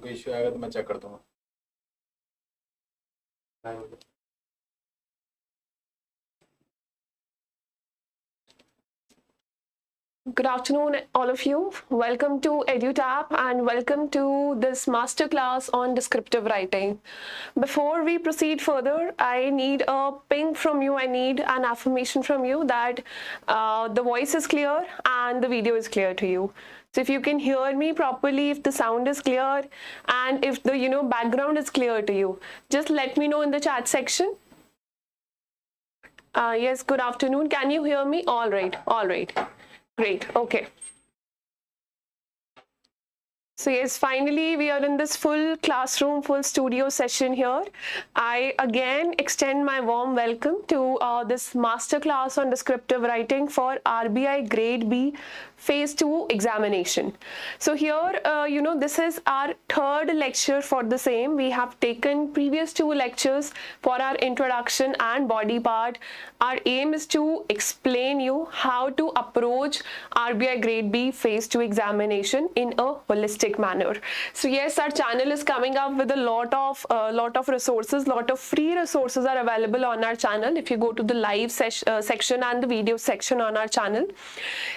कोई इश्यू आएगा तो मैं चेक कर दूंगा। Good afternoon, all of you. Welcome to EduTap and welcome to this masterclass on descriptive writing. Before we proceed further, I need a ping from you. I need an affirmation from you that the voice is clear and the video is clear to you. So if you can hear me properly, if the sound is clear and if the background is clear to you, just let me know in the chat section. Yes, good afternoon. Can you hear me? All right. Great, okay. So yes, finally we are in this full classroom, full studio session here. I again extend my warm welcome to this masterclass on descriptive writing for RBI Grade B Phase 2 examination. So here, this is our third lecture for the same. We have taken previous 2 lectures for our introduction and body part. Our aim is to explain you how to approach RBI Grade B Phase 2 examination in a holistic manner. So yes, our channel is coming up with a lot of resources, lot of free resources are available on our channel if you go to the live section and the video section on our channel.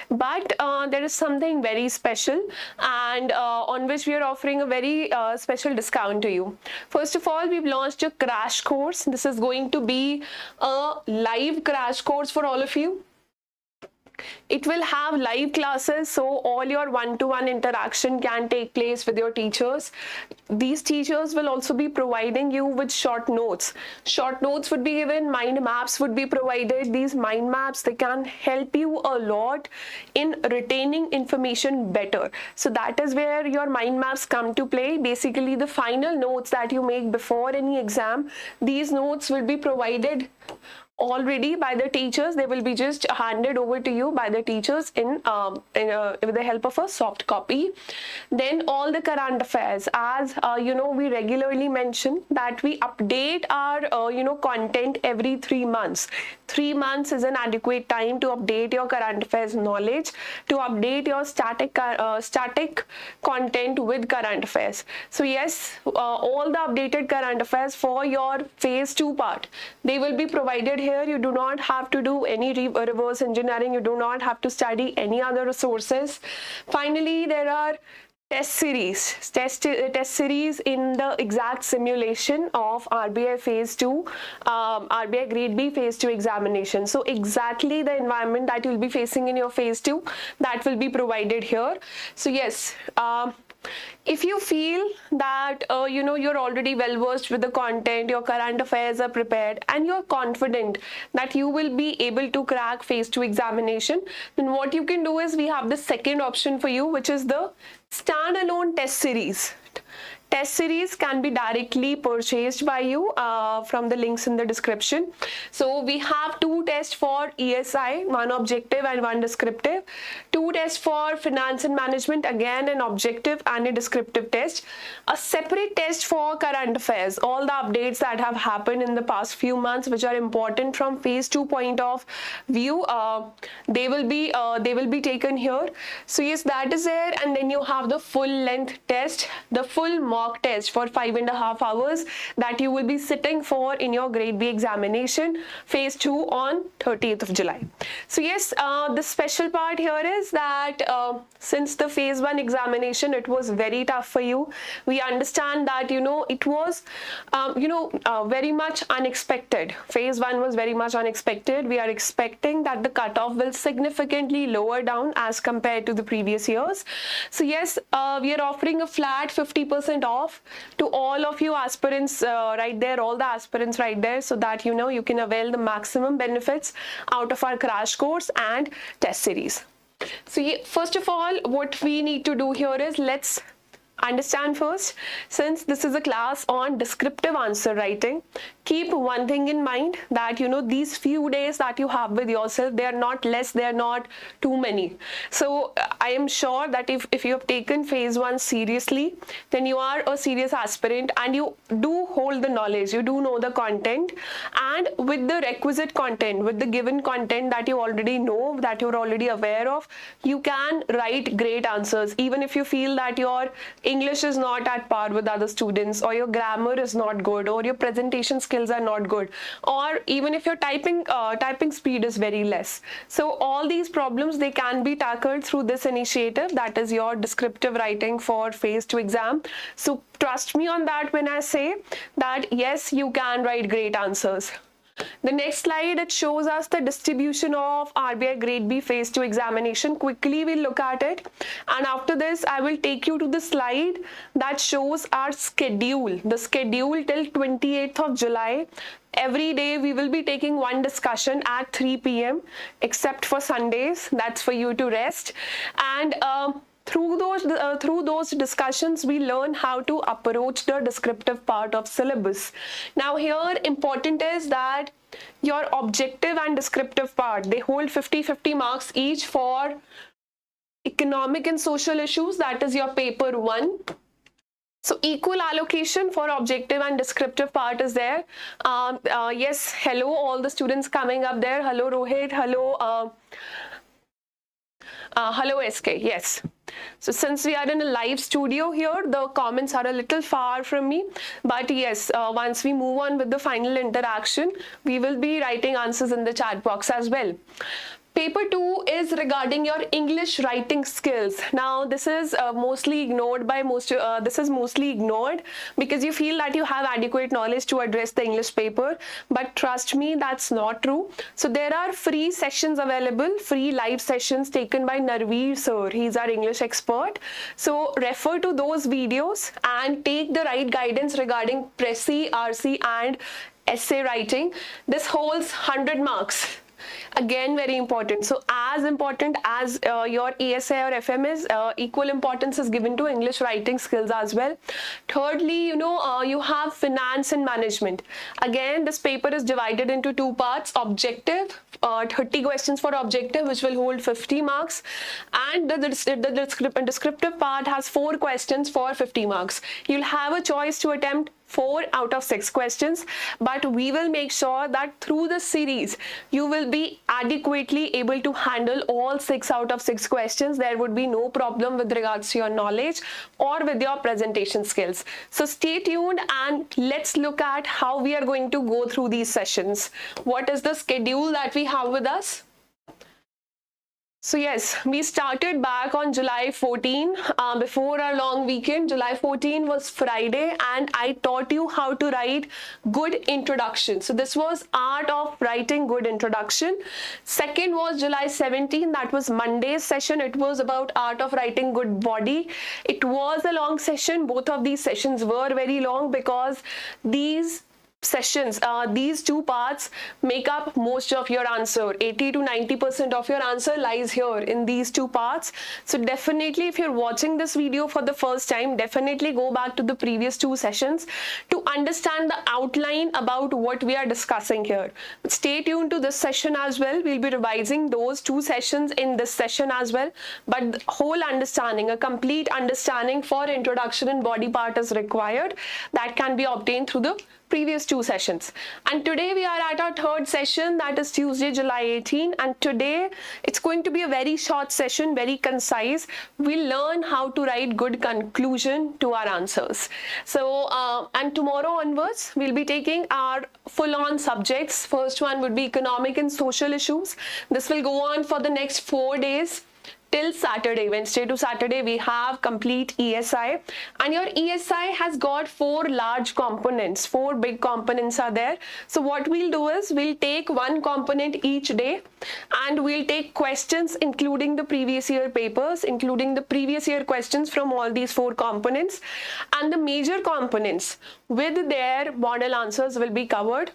But there is something very special and on which we are offering a very special discount to you. First of all, we've launched a crash course. This is going to be a live crash course for all of you. It will have live classes, so all your one-to-one interaction can take place with your teachers. These teachers will also be providing you with short notes. Short notes would be given, mind maps would be provided. These mind maps, they can help you a lot in retaining information better. So that is where your mind maps come to play. Basically, the final notes that you make before any exam, these notes will be provided already by the teachers. They will be just handed over to you by the teachers with the help of a soft copy. Then all the current affairs, as we regularly mention that we update our content every 3 months. 3 months is an adequate time to update your current affairs knowledge, to update your static content with current affairs. So yes, all the updated current affairs for your phase 2 part, they will be provided here. You do not have to do any reverse engineering. You do not have to study any other resources. Finally, there are test series in the exact simulation of RBI Phase 2, RBI Grade B Phase 2 examination. So exactly the environment that you'll be facing in your Phase 2, that will be provided here. So yes, if you feel that you're already well versed with the content, your current affairs are prepared and you're confident that you will be able to crack Phase 2 examination, then what you can do is we have the second option for you, which is the standalone test series. Test series can be directly purchased by you from the links in the description. So we have 2 tests for ESI, 1 objective and 1 descriptive. 2 tests for finance and management, again an objective and a descriptive test. A separate test for current affairs, all the updates that have happened in the past few months which are important from Phase 2 point of view, they will be taken here. So yes, that is there. And then you have the full length test, the full mock test for 5.5 hours that you will be sitting for in your Grade B examination, Phase 2 on 30th of July. So yes, the special part here is that since the Phase 1 examination, it was very tough for you. We understand that, it was, very much unexpected. Phase 1 was very much unexpected. We are expecting that the cutoff will significantly lower down as compared to the previous years. So yes, we are offering a flat 50% off to all of you aspirants right there, all the aspirants right there, so that you can avail the maximum benefits out of our crash course and test series. So first of all, what we need to do here is let's understand first, since this is a class on descriptive answer writing, keep one thing in mind that these few days that you have with yourself, they are not less, they are not too many. So I am sure that if you have taken Phase 1 seriously, then you are a serious aspirant and you do hold the knowledge, you do know the content, and with the requisite content, with the given content that you already know, that you're already aware of, you can write great answers. Even if you feel that your English is not at par with other students, or your grammar is not good, or your presentation skills are not good, or even if your typing speed is very less. So all these problems, they can be tackled through this initiative, that is your descriptive writing for phase 2 exam. So trust me on that when I say that yes, you can write great answers. The next slide, it shows us the distribution of RBI Grade B Phase 2 examination. Quickly we'll look at it, and after this I will take you to the slide that shows our schedule, the schedule till 28th of July. Every day we will be taking one discussion at 3 p.m. except for Sundays, that's for you to rest. And through those discussions, we learn how to approach the descriptive part of syllabus. Now here, important is that your objective and descriptive part, they hold 50-50 marks each for economic and social issues, that is your paper 1. So equal allocation for objective and descriptive part is there. Yes, hello all the students coming up there. Hello Rohit, hello hello SK, yes. So since we are in a live studio here, the comments are a little far from me, but yes, once we move on with the final interaction, we will be writing answers in the chat box as well. Paper 2 is regarding your English writing skills. Now this is mostly ignored by mostly ignored because you feel that you have adequate knowledge to address the English paper, but trust me, that's not true. So there are free sessions available, free live sessions taken by Narveer sir. He's our English expert. So refer to those videos and take the right guidance regarding Pressy, RC and essay writing. This holds 100 marks. Again, very important. So as important as your ESI or FM is, equal importance is given to English writing skills as well. Thirdly, you have finance and management. Again, this paper is divided into 2 parts: objective, 30 questions for objective, which will hold 50 marks, and the descriptive part has 4 questions for 50 marks. You'll have a choice to attempt 4 out of 6 questions, but we will make sure that through the series you will be adequately able to handle all 6 out of 6 questions. There would be no problem with regards to your knowledge or with your presentation skills. So stay tuned and let's look at how we are going to go through these sessions. What is the schedule that we have with us? So yes, we started back on July 14 before our long weekend. July 14 was Friday, and I taught you how to write good introduction. So this was art of writing good introduction. Second was July 17, that was Monday's session. It was about art of writing good body. It was a long session. Both of these sessions were very long because these sessions, these 2 parts make up most of your answer. 80 to 90% of your answer lies here in these 2 parts. So definitely, if you're watching this video for the first time, definitely go back to the previous 2 sessions to understand the outline about what we are discussing here. But stay tuned to this session as well. We'll be revising those 2 sessions in this session as well. But the whole understanding, a complete understanding for introduction and body part is required. That can be obtained through the previous 2 sessions. And today we are at our 3rd session, that is Tuesday, July 18, and today it's going to be a very short session, very concise. We'll learn how to write good conclusion to our answers. So and tomorrow onwards we'll be taking our full-on subjects. First one would be economic and social issues. This will go on for the next 4 days. Till Saturday, Wednesday to Saturday, we have complete ESI, and your ESI has got 4 large components. 4 big components are there. So what we'll do is we'll take one component each day, and we'll take questions including the previous year papers, including the previous year questions from all these 4 components, and the major components with their model answers will be covered.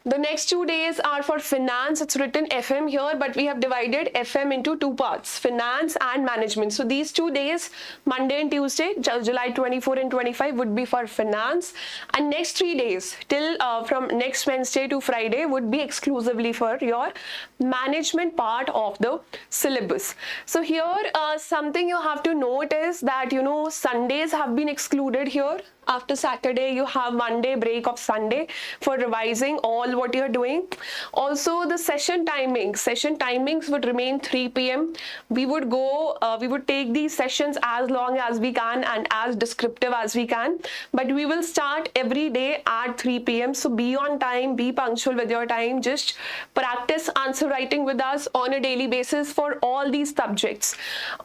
The next 2 days are for finance. It's written FM here, but we have divided FM into 2 parts, finance and management. So these 2 days, Monday and Tuesday, July 24 and 25 would be for finance, and next 3 days till from next Wednesday to Friday would be exclusively for your management part of the syllabus. So here something you have to note is that Sundays have been excluded here. After Saturday, you have 1 day break of Sunday for revising all what you're doing. Also, the session timings would remain 3 p.m. We would take these sessions as long as we can and as descriptive as we can, but we will start every day at 3 p.m. So be on time, be punctual with your time. Just practice answer writing with us on a daily basis for all these subjects.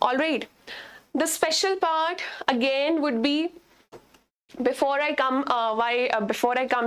All right. The special part again would be, before I come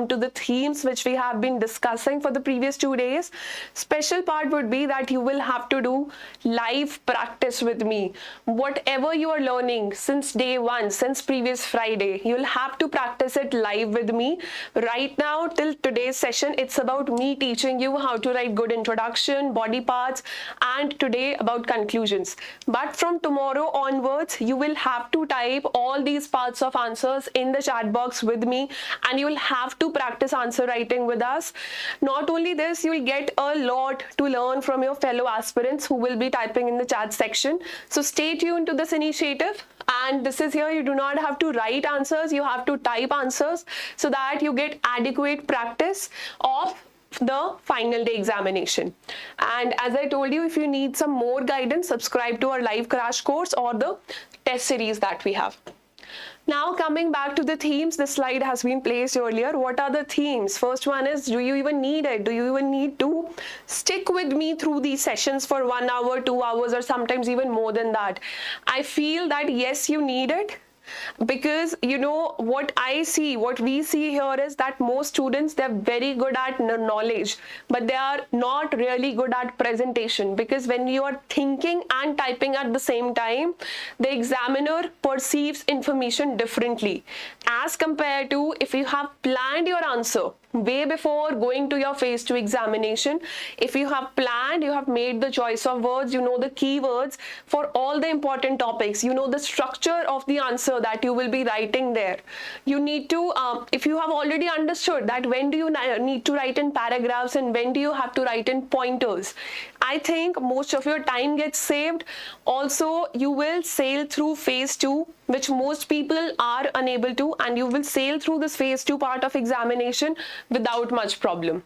to the themes which we have been discussing for the previous 2 days, special part would be that you will have to do live practice with me. Whatever you are learning since day one, since previous Friday, you'll have to practice it live with me. Right now, till today's session, it's about me teaching you how to write good introduction, body parts, and today about conclusions. But from tomorrow onwards, you will have to type all these parts of answers in the chat box with me, and you will have to practice answer writing with us. Not only this, you will get a lot to learn from your fellow aspirants who will be typing in the chat section. So stay tuned to this initiative. And this is here, you do not have to write answers, you have to type answers so that you get adequate practice of the final day examination. And as I told you, if you need some more guidance, subscribe to our live crash course or the test series that we have. Now coming back to the themes, this slide has been placed earlier. What are the themes? First one is, do you even need it? Do you even need to stick with me through these sessions for 1 hour, 2 hours, or sometimes even more than that? I feel that yes, you need it. Because what we see here is that most students, they're very good at knowledge, but they are not really good at presentation, because when you are thinking and typing at the same time, the examiner perceives information differently as compared to if you have planned your answer way before going to your phase 2 examination. If you have planned, you have made the choice of words, you know the keywords for all the important topics, you know the structure of the answer that you will be writing there. You need to, if you have already understood that when do you need to write in paragraphs and when do you have to write in pointers, I think most of your time gets saved. Also, you will sail through phase 2, which most people are unable to, and you will sail through this phase 2 part of examination without much problem.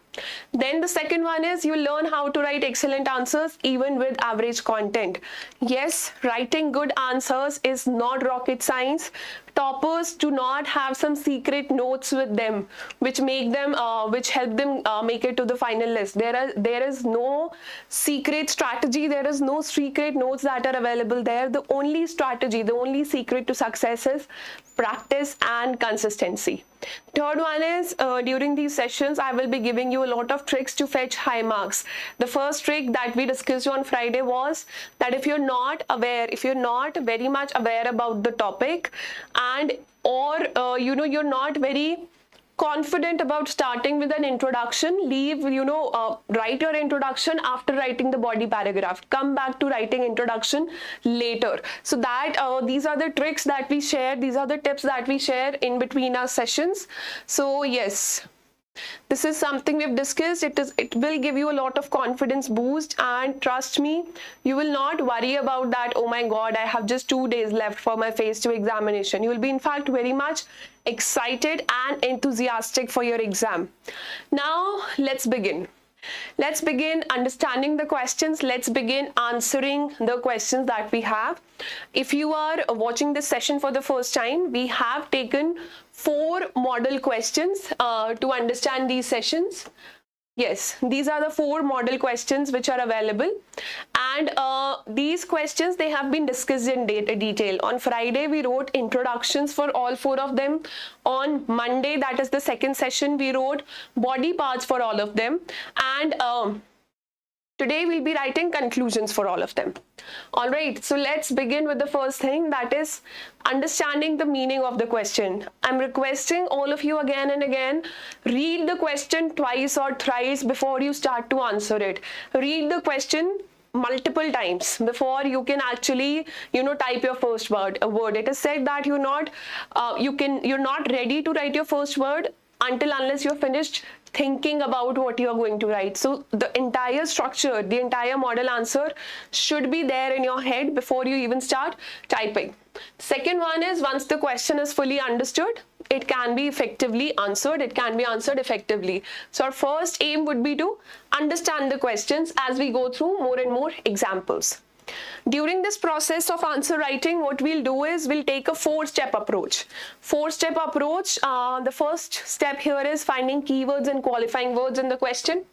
Then the second one is, you learn how to write excellent answers even with average content. Yes, writing good answers is not rocket science. Toppers do not have some secret notes with them which help them make it to the final list. There is no secret strategy, there is no secret notes that are available there. The only strategy, the only secret to success is practice and consistency. Third one is, during these sessions, I will be giving you a lot of tricks to fetch high marks. The first trick that we discussed on Friday was that if you're not very much aware about the topic, and you're not very confident about starting with an introduction, write your introduction after writing the body paragraph. Come back to writing introduction later. So that these are the tricks that we share, these are the tips that we share in between our sessions. So yes, this is something we've discussed. It will give you a lot of confidence boost, and trust me, you will not worry about that, oh my god, I have just 2 days left for my phase 2 examination. You will be in fact very much excited and enthusiastic for your exam. Now let's begin. Let's begin understanding the questions. Let's begin answering the questions that we have. If you are watching this session for the first time, we have taken 4 model questions to understand these sessions. Yes, these are the 4 model questions which are available, and these questions, they have been discussed in detail. On Friday, we wrote introductions for all 4 of them. On Monday, that is the second session, we wrote body parts for all of them, and today we'll be writing conclusions for all of them. All right, so let's begin with the first thing, that is understanding the meaning of the question. I'm requesting all of you again and again, read the question twice or thrice before you start to answer it. Read the question multiple times before you can actually type your first word. It is said that you're not ready to write your first word unless you're finished thinking about what you are going to write. So the entire structure, the entire model answer should be there in your head before you even start typing. Second one is, once the question is fully understood, it can be effectively answered. It can be answered effectively. So our first aim would be to understand the questions as we go through more and more examples. During this process of answer writing, what we'll do is we'll take a four-step approach. Four-step approach, the first step here is finding keywords and qualifying words in the question.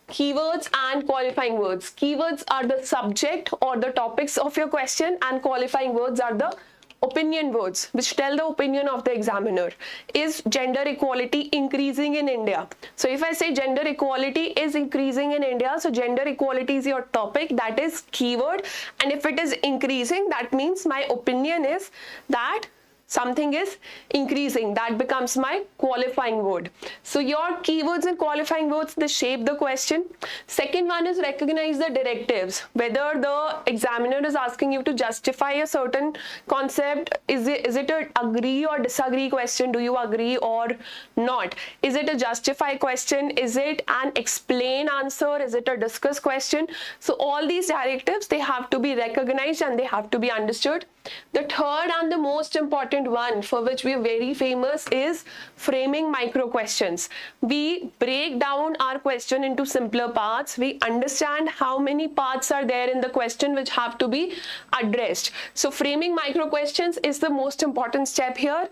Keywords and qualifying words. Keywords are the subject or the topics of your question, and qualifying words are the opinion words which tell the opinion of the examiner. Is gender equality increasing in India? So if I say gender equality is increasing in India, so gender equality is your topic, that is keyword, and if it is increasing, that means my opinion is that something is increasing. That becomes my qualifying word. So your keywords and qualifying words, they shape the question. Second one is recognize the directives. Whether the examiner is asking you to justify a certain concept, is it a agree or disagree question? Do you agree or not? Is it a justify question? Is it an explain answer? Is it a discuss question? So all these directives, they have to be recognized and they have to be understood. The third and the most important one, for which we are very famous, is framing micro questions. We break down our question into simpler parts. We understand how many parts are there in the question which have to be addressed. So framing micro questions is the most important step here,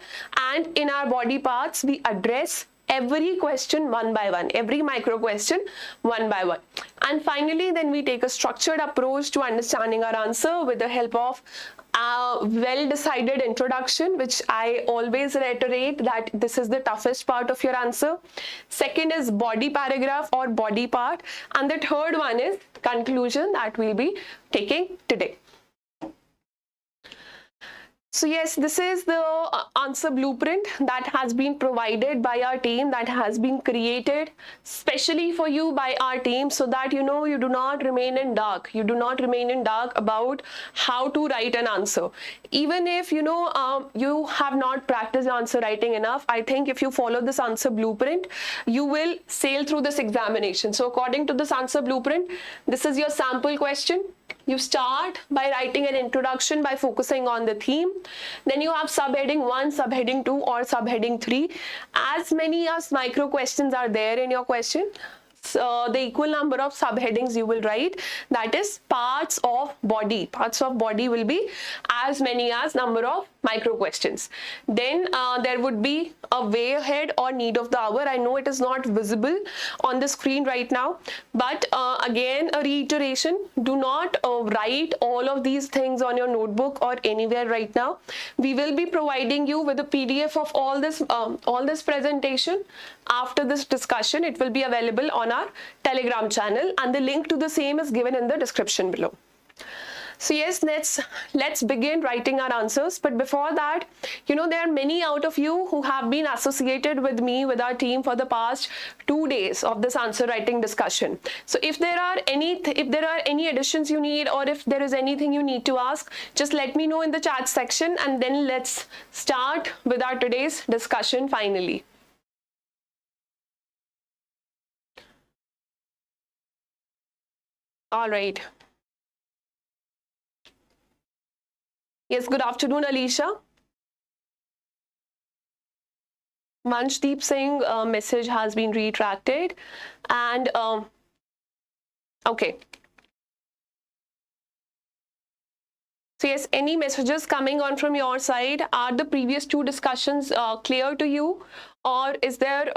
and in our body parts we address every question one by one, every micro question one by one. And finally, then we take a structured approach to understanding our answer with the help of a well-decided introduction, which I always reiterate that this is the toughest part of your answer. Second is body paragraph or body part. And the third one is conclusion that we'll be taking today. So yes, this is the answer blueprint that has been provided by our team, that has been created specially for you by our team, so that you do not remain in dark. You do not remain in dark about how to write an answer. Even if you have not practiced answer writing enough, I think if you follow this answer blueprint, you will sail through this examination. So according to this answer blueprint, this is your sample question. You start by writing an introduction by focusing on the theme. Then you have subheading 1, subheading 2 or subheading 3. As many as micro questions are there in your question, so the equal number of subheadings you will write, that is parts of body. Parts of body will be as many as number of micro questions. Then there would be a way ahead or need of the hour. I know it is not visible on the screen right now, but again a reiteration, do not write all of these things on your notebook or anywhere right now. We will be providing you with a PDF of all this presentation after this discussion. It will be available on our Telegram channel, and the link to the same is given in the description below. So yes, let's begin writing our answers. But before that, there are many out of you who have been associated with me, with our team, for the past 2 days of this answer writing discussion. So if there are any additions you need, or if there is anything you need to ask, just let me know in the chat section, and then let's start with our today's discussion finally. All right. Yes, good afternoon, Alicia. Manjdeep Singh message has been retracted, and okay. So yes, any messages coming on from your side? Are the previous 2 discussions clear to you, or is there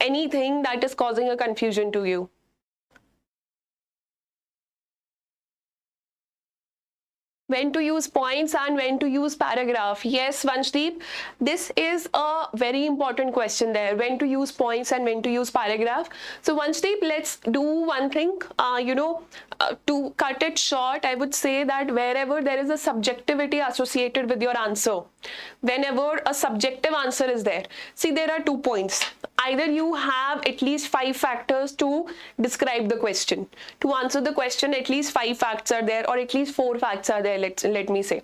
anything that is causing a confusion to you? When to use points and when to use paragraph. Yes, Vanshdeep, this is a very important question there. When to use points and when to use paragraph. So Vanshdeep, let's do one thing, to cut it short, I would say that wherever there is a subjectivity associated with your answer, whenever a subjective answer is there, see, there are 2 points. Either you have at least 5 factors to describe the question. To answer the question, at least 5 facts are there, or at least 4 facts are there, let me say.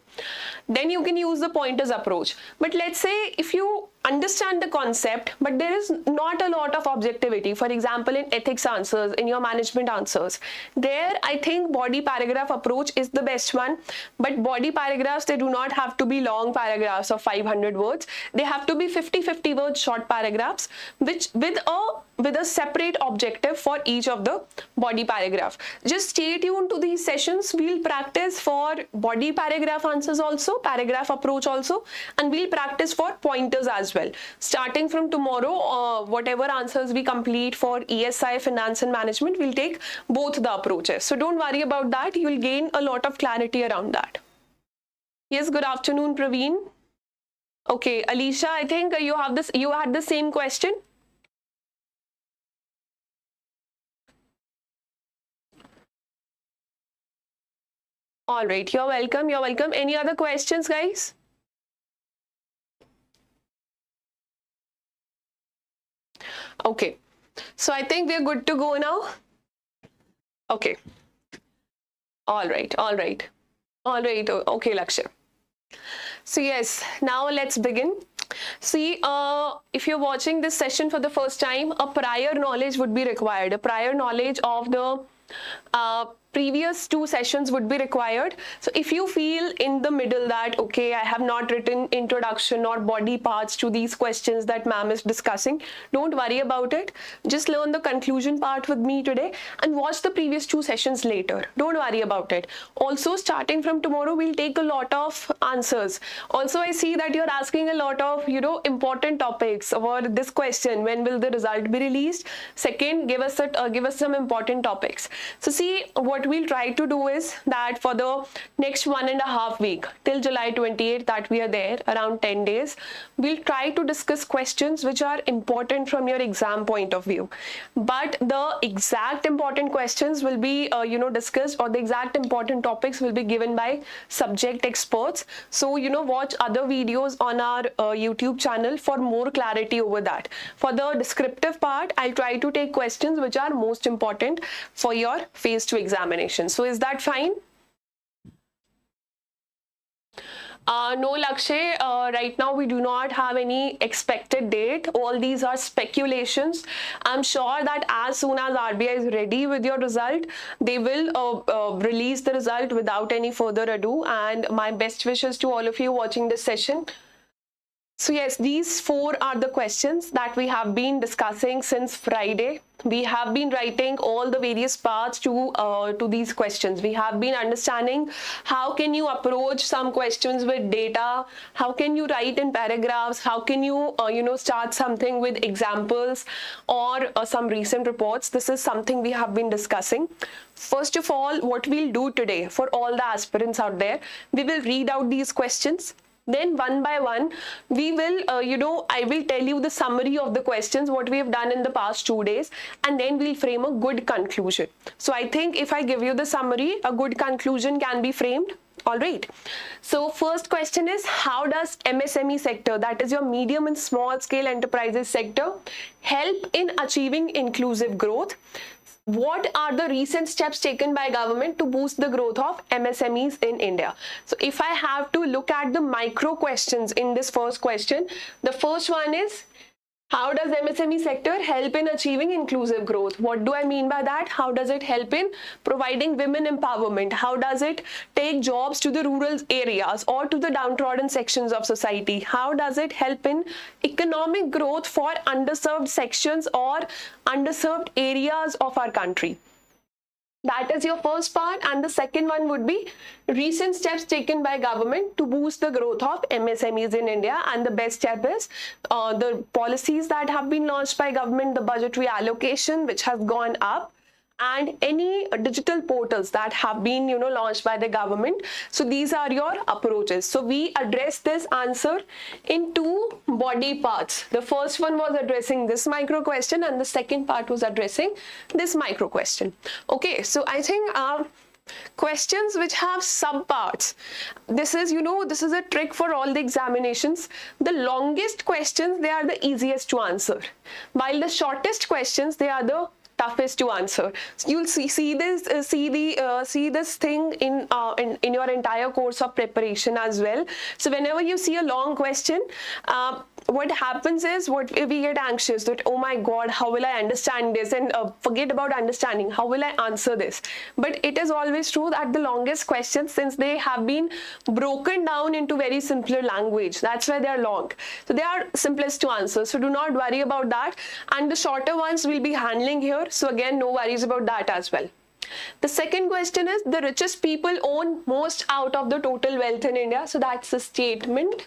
Then you can use the pointers approach. But let's say if you understand the concept, but there is not a lot of objectivity. For example, in ethics answers, in your management answers, there I think body paragraph approach is the best one. But body paragraphs, they do not have to be long paragraphs of 500 words. They have to be 50 word short paragraphs, which with a separate objective for each of the body paragraph. Just stay tuned to these sessions. We'll practice for body paragraph answers also, paragraph approach also, and we'll practice for pointers as well. Starting from tomorrow, whatever answers we complete for ESI, finance and management, we'll take both the approaches. So don't worry about that. You'll gain a lot of clarity around that. Yes, good afternoon, Praveen. Okay, Alicia, I think you had the same question. All right, you're welcome. You're welcome. Any other questions, guys? Okay, so I think we're good to go now. Okay. All right. Okay, Lakshya. So yes, now let's begin. See, if you're watching this session for the first time, a prior knowledge would be required. A prior knowledge of the previous two sessions would be required. So if you feel in the middle that, okay, I have not written introduction or body parts to these questions that ma'am is discussing, don't worry about it. Just learn the conclusion part with me today and watch the previous two sessions later. Don't worry about it. Also, starting from tomorrow, we'll take a lot of answers. Also, I see that you're asking a lot of, important topics over this question. When will the result be released? Second, give us some important topics. So see, what we'll try to do is that for the next 1.5 weeks till July 28th that we are there, around 10 days, we'll try to discuss questions which are important from your exam point of view. But the exact important questions will be discussed, or the exact important topics will be given by subject experts. So watch other videos on our YouTube channel for more clarity over that. For the descriptive part, I'll try to take questions which are most important for your phase 2 examination. So is that fine? No, Lakshay, right now we do not have any expected date. All these are speculations. I'm sure that as soon as RBI is ready with your result, they will release the result without any further ado. And my best wishes to all of you watching this session. So yes, these 4 are the questions that we have been discussing since Friday. We have been writing all the various parts to these questions. We have been understanding how can you approach some questions with data, how can you write in paragraphs, how can you start something with examples or some recent reports. This is something we have been discussing. First of all, what we'll do today for all the aspirants out there, we will read out these questions. Then one by one, we will, I will tell you the summary of the questions, what we have done in the past 2 days, and then we'll frame a good conclusion. So I think if I give you the summary, a good conclusion can be framed. All right. So first question is, how does MSME sector, that is your medium and small scale enterprises sector, help in achieving inclusive growth? What are the recent steps taken by government to boost the growth of MSMEs in India? So if I have to look at the micro questions in this first question, the first one is, how does MSME sector help in achieving inclusive growth? What do I mean by that? How does it help in providing women empowerment? How does it take jobs to the rural areas or to the downtrodden sections of society? How does it help in economic growth for underserved sections or underserved areas of our country? That is your first part. And the second one would be recent steps taken by government to boost the growth of MSMEs in India. And the best step is the policies that have been launched by government, the budgetary allocation which has gone up, and any digital portals that have been launched by the government. So these are your approaches. So we address this answer in 2 body parts. The first one was addressing this micro question and the second part was addressing this micro question. Okay, so I think questions which have subparts, this is a trick for all the examinations. The longest questions, they are the easiest to answer, while the shortest questions, they are the toughest to answer. So you'll see this thing in your entire course of preparation as well. So whenever you see a long question, what happens is, what if we get anxious that, oh my god, how will I understand this, and forget about understanding, how will I answer this? But it is always true that the longest questions, since they have been broken down into very simpler language, that's why they are long, so they are simplest to answer, so do not worry about that. And the shorter ones we'll be handling here, so again, no worries about that as well. The second question is, the richest people own most out of the total wealth in India. So that's a statement,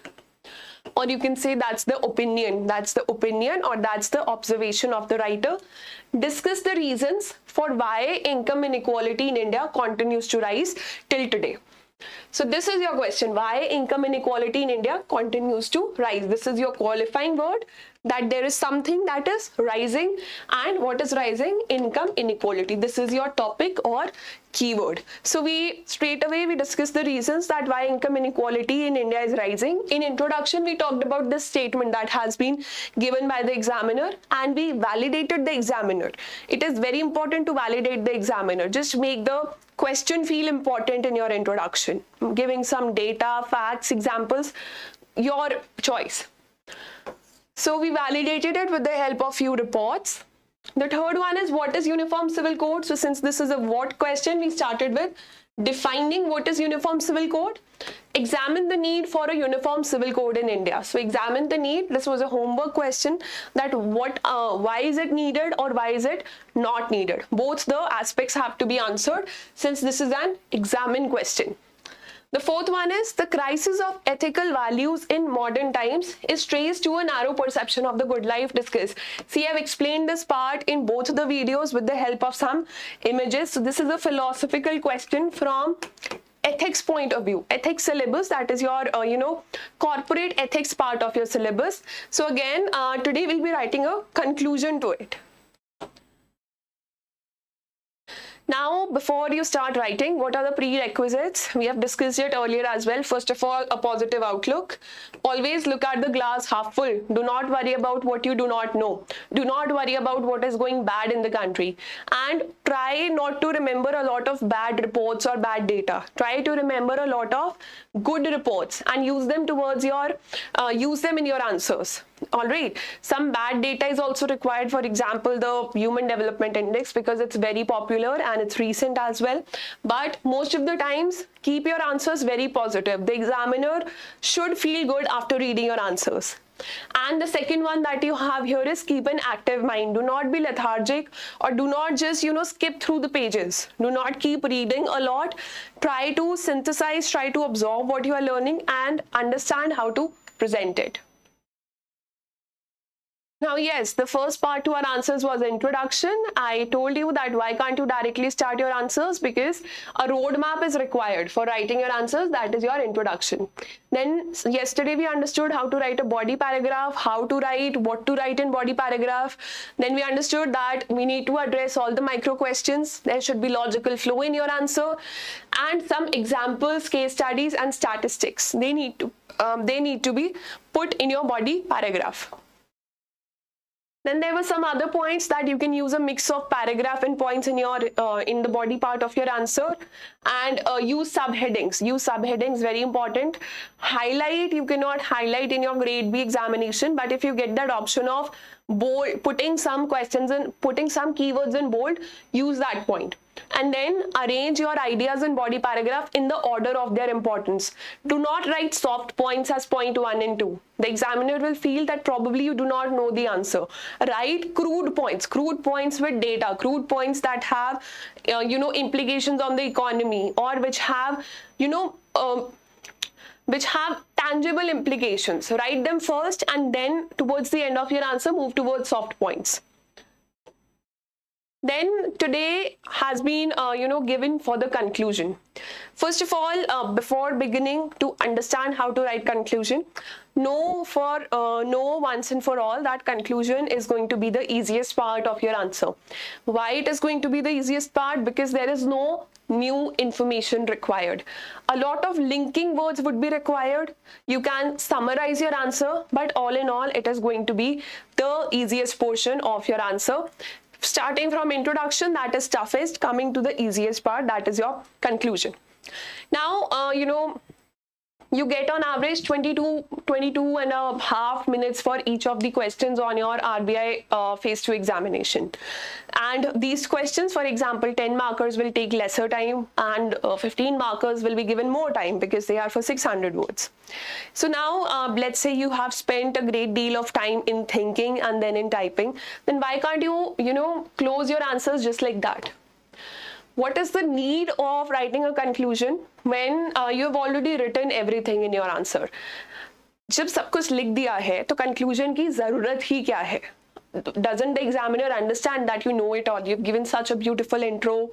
or you can say that's the opinion, or that's the observation of the writer. Discuss the reasons for why income inequality in India continues to rise till today. So this is your question, why income inequality in India continues to rise. This is your qualifying word, that there is something that is rising, and what is rising? Income inequality. This is your topic or keyword. So we straight away we discuss the reasons that why income inequality in India is rising. In introduction, we talked about this statement that has been given by the examiner, and we validated the examiner. It is very important to validate the examiner. Just make the question feel important in your introduction, giving some data, facts, examples, your choice. So we validated it with the help of few reports. The third one is, what is Uniform Civil Code? So since this is a what question, we started with defining what is Uniform Civil Code. Examine the need for a Uniform Civil Code in India. So examine the need. This was a homework question, that why is it needed or why is it not needed? Both the aspects have to be answered, since this is an examine question. The fourth one is, the crisis of ethical values in modern times is traced to a narrow perception of the good life. Discuss. See, I've explained this part in both the videos with the help of some images. So this is a philosophical question from ethics point of view, ethics syllabus, that is your corporate ethics part of your syllabus. So again, today we'll be writing a conclusion to it. Now, before you start writing, what are the prerequisites? We have discussed it earlier as well. First of all, a positive outlook. Always look at the glass half full. Do not worry about what you do not know. Do not worry about what is going bad in the country. And try not to remember a lot of bad reports or bad data. Try to remember a lot of good reports and use them towards your, use them in your answers. All right. Some bad data is also required. For example, the Human Development Index, because it's very popular and it's recent as well. But most of the times, keep your answers very positive. The examiner should feel good after reading your answers. And the second one that you have here is, keep an active mind. Do not be lethargic, or do not just, skip through the pages. Do not keep reading a lot. Try to synthesize, try to absorb what you are learning and understand how to present it. Now, yes, the first part to our answers was introduction. I told you that why can't you directly start your answers? Because a roadmap is required for writing your answers. That is your introduction. Then yesterday we understood how to write a body paragraph, how to write, what to write in body paragraph. Then we understood that we need to address all the micro questions. There should be logical flow in your answer, and some examples, case studies and statistics. They need to be put in your body paragraph. Then there were some other points that you can use a mix of paragraph and points in your in the body part of your answer, and use subheadings. Use subheadings, very important. Highlight, you cannot highlight in your grade B examination, but if you get that option of bold, putting some questions and putting some keywords in bold, use that point. And then arrange your ideas in body paragraph in the order of their importance. Do not write soft points as point 1 and 2. The examiner will feel that probably you do not know the answer. Write crude points with data, crude points that have, implications on the economy, or which have, which have tangible implications. Write them first, and then towards the end of your answer, move towards soft points. Then today has been, given for the conclusion. First of all, before beginning to understand how to write conclusion, know once and for all that conclusion is going to be the easiest part of your answer. Why it is going to be the easiest part? Because there is no new information required. A lot of linking words would be required. You can summarize your answer, but all in all, it is going to be the easiest portion of your answer. Starting from introduction, that is toughest, coming to the easiest part, that is your conclusion. Now, you get on average 22 and a half minutes for each of the questions on your RBI Phase 2 examination. And these questions, for example, 10 markers will take lesser time, and 15 markers will be given more time because they are for 600 words. So now let's say you have spent a great deal of time in thinking and then in typing, then why can't you close your answers just like that? What is the need of writing a conclusion when you have already written everything in your answer? जब सब कुछ लिख दिया है तो conclusion की ज़रूरत ही क्या है? Doesn't the examiner understand that you know it all? You've given such a beautiful intro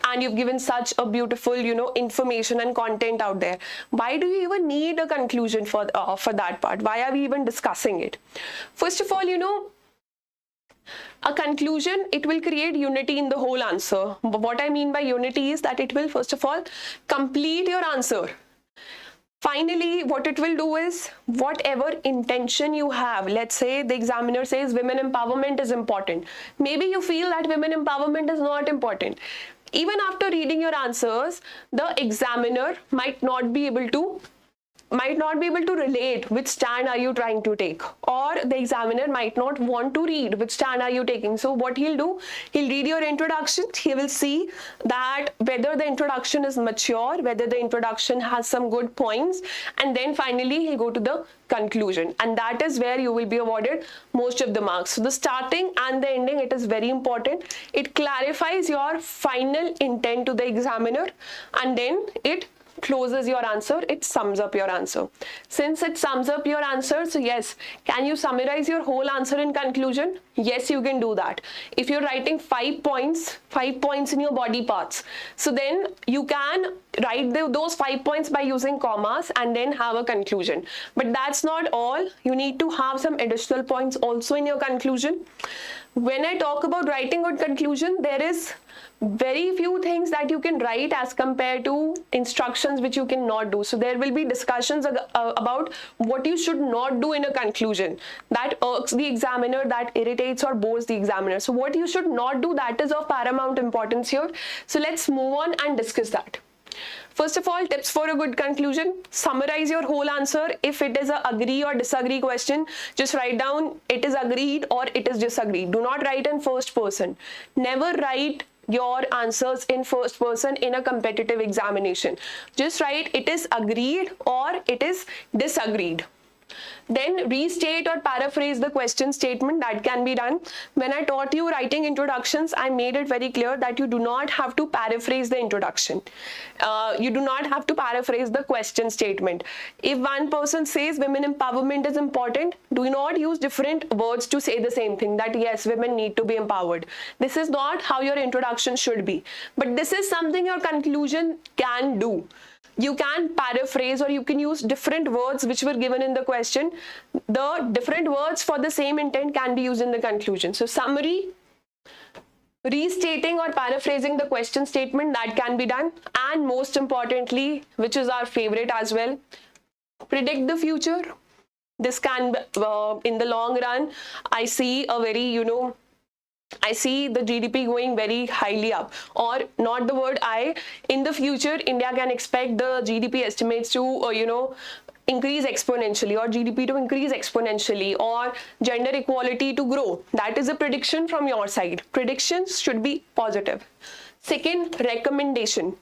and you've given such a beautiful, information and content out there. Why do you even need a conclusion for that part? Why are we even discussing it? First of all, a conclusion, it will create unity in the whole answer. What I mean by unity is that it will, first of all, complete your answer. Finally, what it will do is, whatever intention you have, let's say the examiner says women empowerment is important. Maybe you feel that women empowerment is not important. Even after reading your answers, the examiner might not be able to relate which stand are you trying to take, or the examiner might not want to read which stand are you taking. So what he'll do, he'll read your introduction, he will see that whether the introduction is mature, whether the introduction has some good points, and then finally he'll go to the conclusion, and that is where you will be awarded most of the marks. So the starting and the ending, it is very important. It clarifies your final intent to the examiner, and then it closes your answer, it sums up your answer. Since it sums up your answer, so yes, can you summarize your whole answer in conclusion? Yes, you can do that. If you're writing 5 points in your body parts, so then you can write those 5 points by using commas and then have a conclusion. But that's not all. You need to have some additional points also in your conclusion. When I talk about writing good conclusion, there is very few things that you can write as compared to instructions which you cannot do. So there will be discussions about what you should not do in a conclusion that irks the examiner, that irritates or bores the examiner. So what you should not do, that is of paramount importance here. So let's move on and discuss that. First of all, tips for a good conclusion: summarize your whole answer. If it is a agree or disagree question, just write down it is agreed or it is disagreed. Do not write in first person. Never write your answers in first person in a competitive examination. Just write it is agreed or it is disagreed. Then restate or paraphrase the question statement. That can be done. When I taught you writing introductions, I made it very clear that you do not have to paraphrase the introduction. You do not have to paraphrase the question statement. If one person says women empowerment is important, do not use different words to say the same thing, that yes, women need to be empowered. This is not how your introduction should be. But this is something your conclusion can do. You can paraphrase or you can use different words which were given in the question. The different words for the same intent can be used in the conclusion. So summary, restating or paraphrasing the question statement, that can be done. And most importantly, which is our favorite as well, predict the future. This can, in the long run, I see a very, I see the GDP going very highly up, or not the word I. In the future, India can expect the GDP estimates to, increase exponentially, or GDP to increase exponentially, or gender equality to grow. That is a prediction from your side. Predictions should be positive. Second, recommendation.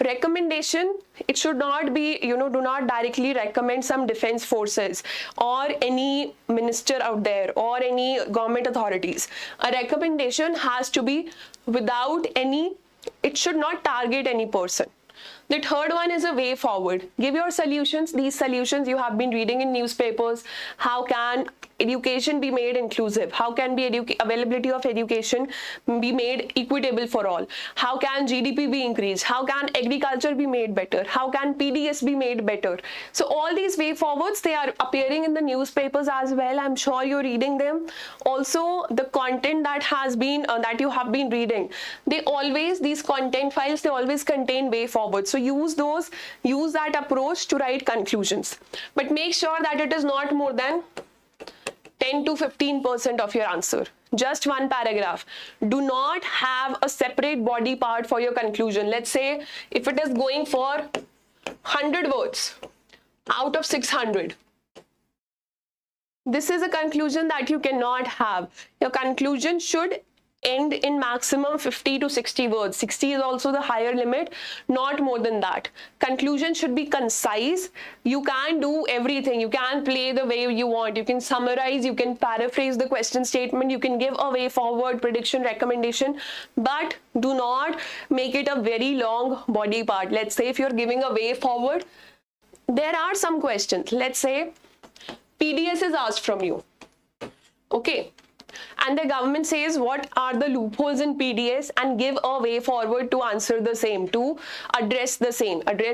Recommendation, it should not be, do not directly recommend some defense forces or any minister out there or any government authorities. A recommendation has to be without any, it should not target any person. The third one is a way forward. Give your solutions. These solutions you have been reading in newspapers. How can education be made inclusive? How can availability of education be made equitable for all? How can GDP be increased? How can agriculture be made better? How can PDS be made better? So all these way forwards, they are appearing in the newspapers as well. I'm sure you're reading them. Also, the content that has been that you have been reading, these content files, they always contain way forwards. So use that approach to write conclusions. But make sure that it is not more than 10 to 15% of your answer. Just one paragraph. Do not have a separate body part for your conclusion. Let's say if it is going for 100 words, out of 600. This is a conclusion that you cannot have. Your conclusion should end in maximum 50 to 60 words. 60 is also the higher limit, not more than that. Conclusion should be concise. You can do everything. You can play the way you want. You can summarize, you can paraphrase the question statement, you can give a way forward, prediction, recommendation, but do not make it a very long body part. Let's say if you're giving a way forward, there are some questions. Let's say PDS is asked from you. Okay. And the government says what are the loopholes in PDS and give a way forward to answer the same, to address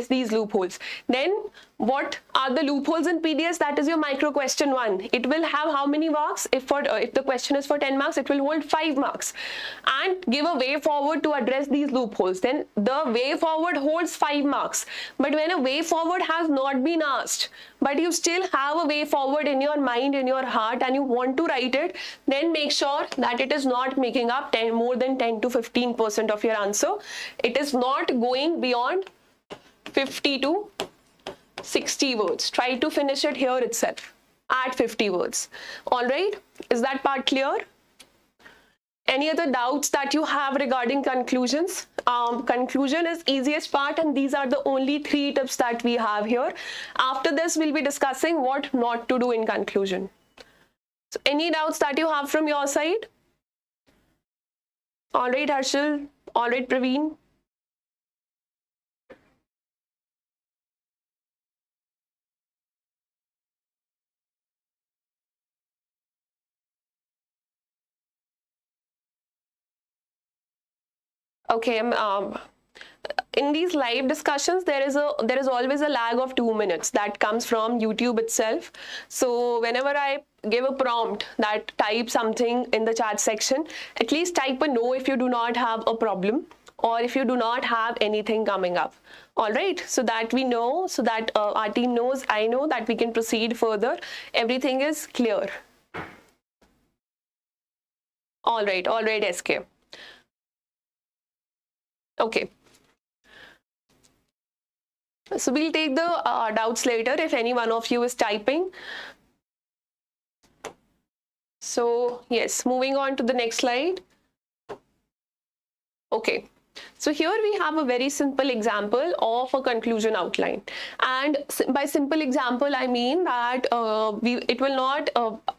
these loopholes. Then what are the loopholes in PDS? That is your micro question 1. It will have how many marks? If the question is for 10 marks, it will hold 5 marks. And give a way forward to address these loopholes. Then the way forward holds 5 marks. But when a way forward has not been asked, but you still have a way forward in your mind, in your heart, and you want to write it, then make sure that it is not making up more than 10 to 15% of your answer. It is not going beyond 50 to 60 words. Try to finish it here itself at 50 words. All right, is that part clear? Any other doubts that you have regarding conclusions? Conclusion is easiest part, and these are the only 3 tips that we have here. After this, we'll be discussing what not to do in conclusion. So any doubts that you have from your side? All right, Harshal. All right, Praveen. Okay, in these live discussions, there is always a lag of 2 minutes that comes from YouTube itself. So whenever I give a prompt that type something in the chat section, at least type a no if you do not have a problem or if you do not have anything coming up. All right, so that we know, so that our team knows, I know that we can proceed further. Everything is clear. All right, SK. Okay. So we'll take the doubts later if any one of you is typing. So yes, moving on to the next slide. Okay. So here we have a very simple example of a conclusion outline, and by simple example I mean that it will not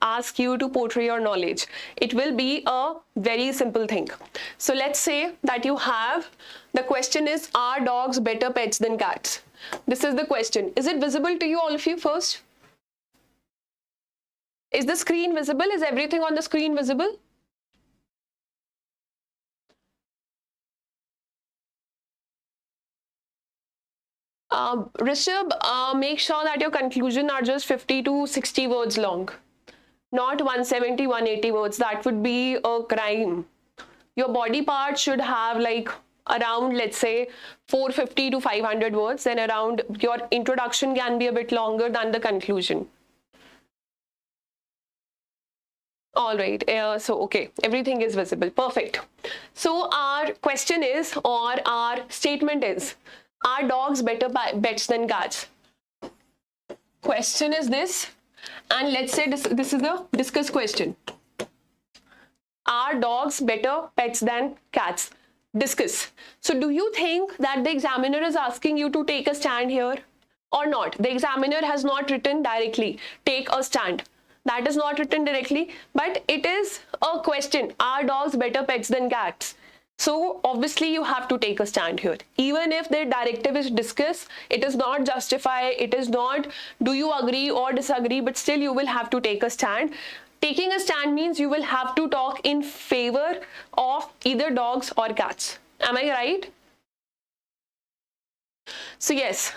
ask you to portray your knowledge. It will be a very simple thing. So let's say that you have, the question is, are dogs better pets than cats? This is the question. Is it visible to you, all of you? First, is the screen visible? Is everything on the screen visible? Rishabh, make sure that your conclusion are just 50 to 60 words long, not 170, 180 words. That would be a crime. Your body part should have like around, let's say, 450 to 500 words. Then around your introduction can be a bit longer than the conclusion. All right, so okay, everything is visible. Perfect. So our question is, or our statement is, are dogs better pets than cats? Question is this, and let's say this is the discuss question. Are dogs better pets than cats? Discuss. So do you think that the examiner is asking you to take a stand here or not? The examiner has not written directly, take a stand. That is not written directly, but it is a question. Are dogs better pets than cats? So obviously you have to take a stand here. Even if the directive is discuss, it is not justify, it is not do you agree or disagree, but still you will have to take a stand. Taking a stand means you will have to talk in favor of either dogs or cats. Am I right? So yes,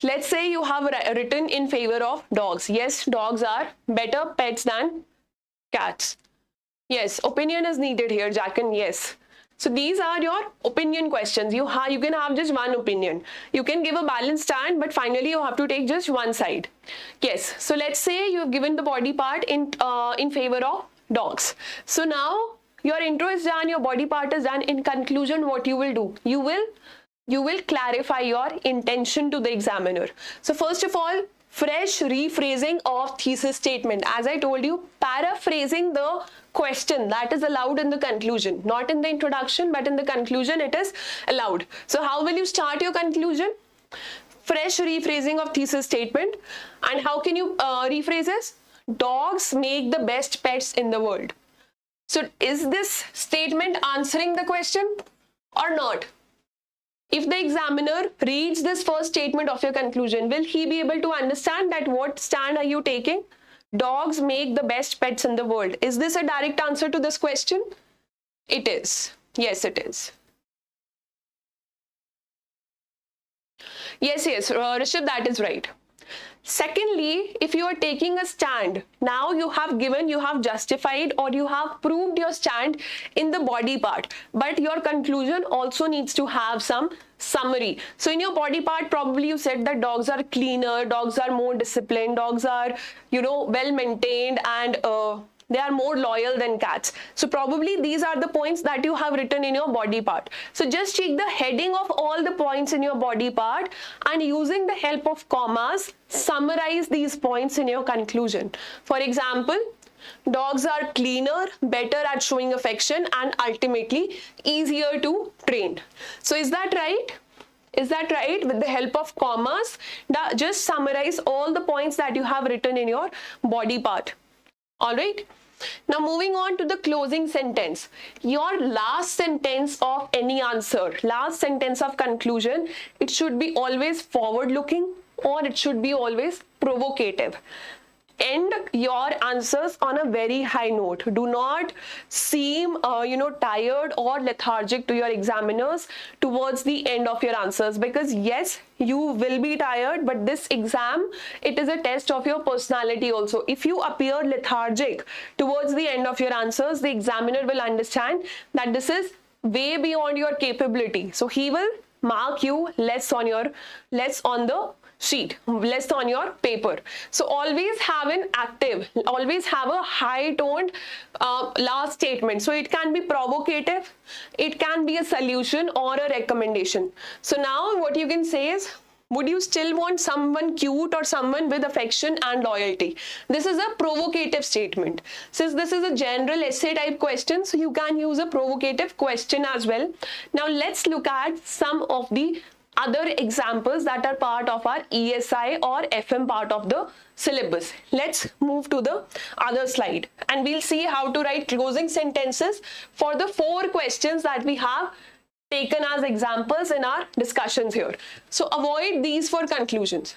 let's say you have written in favor of dogs. Yes, dogs are better pets than cats. Yes, opinion is needed here, Jackin. Yes. So these are your opinion questions. You can have just one opinion. You can give a balanced stand, but finally you have to take just one side. Yes. So let's say you have given the body part in favor of dogs. So now your intro is done, your body part is done. In conclusion, what you will do? You will you will clarify your intention to the examiner. So first of all, fresh rephrasing of thesis statement. As I told you, paraphrasing the question, that is allowed in the conclusion, not in the introduction, but in the conclusion it is allowed. So how will you start your conclusion? Fresh rephrasing of thesis statement. And how can you rephrase this? Dogs make the best pets in the world. So is this statement answering the question or not? If the examiner reads this first statement of your conclusion, will he be able to understand that what stand are you taking? Dogs make the best pets in the world. Is this a direct answer to this question? It is. Yes, it is. Yes, Rishabh, that is right. Secondly, if you are taking a stand, now you have justified or you have proved your stand in the body part, but your conclusion also needs to have some summary. So in your body part, probably you said that dogs are cleaner, dogs are more disciplined, dogs are, well maintained, and they are more loyal than cats. So probably these are the points that you have written in your body part. So just take the heading of all the points in your body part and using the help of commas, summarize these points in your conclusion. For example, dogs are cleaner, better at showing affection, and ultimately easier to train. So is that right? Is that right? With the help of commas, just summarize all the points that you have written in your body part. All right. Now moving on to the closing sentence. Your last sentence of any answer, last sentence of conclusion, it should be always forward looking or it should be always provocative. End your answers on a very high note. Do not seem tired or lethargic to your examiners towards the end of your answers, because yes, you will be tired, but this exam, it is a test of your personality also. If you appear lethargic towards the end of your answers, the examiner will understand that this is way beyond your capability, so he will mark you less on the sheet, less on your paper. So always have an active, always have a high toned last statement. So it can be provocative, it can be a solution or a recommendation. So now what you can say is, would you still want someone cute or someone with affection and loyalty? This is a provocative statement. Since this is a general essay type question, so you can use a provocative question as well. Now let's look at some of the other examples that are part of our ESI or FM part of the syllabus. Let's move to the other slide and we'll see how to write closing sentences for the 4 questions that we have taken as examples in our discussions here. So avoid these for conclusions.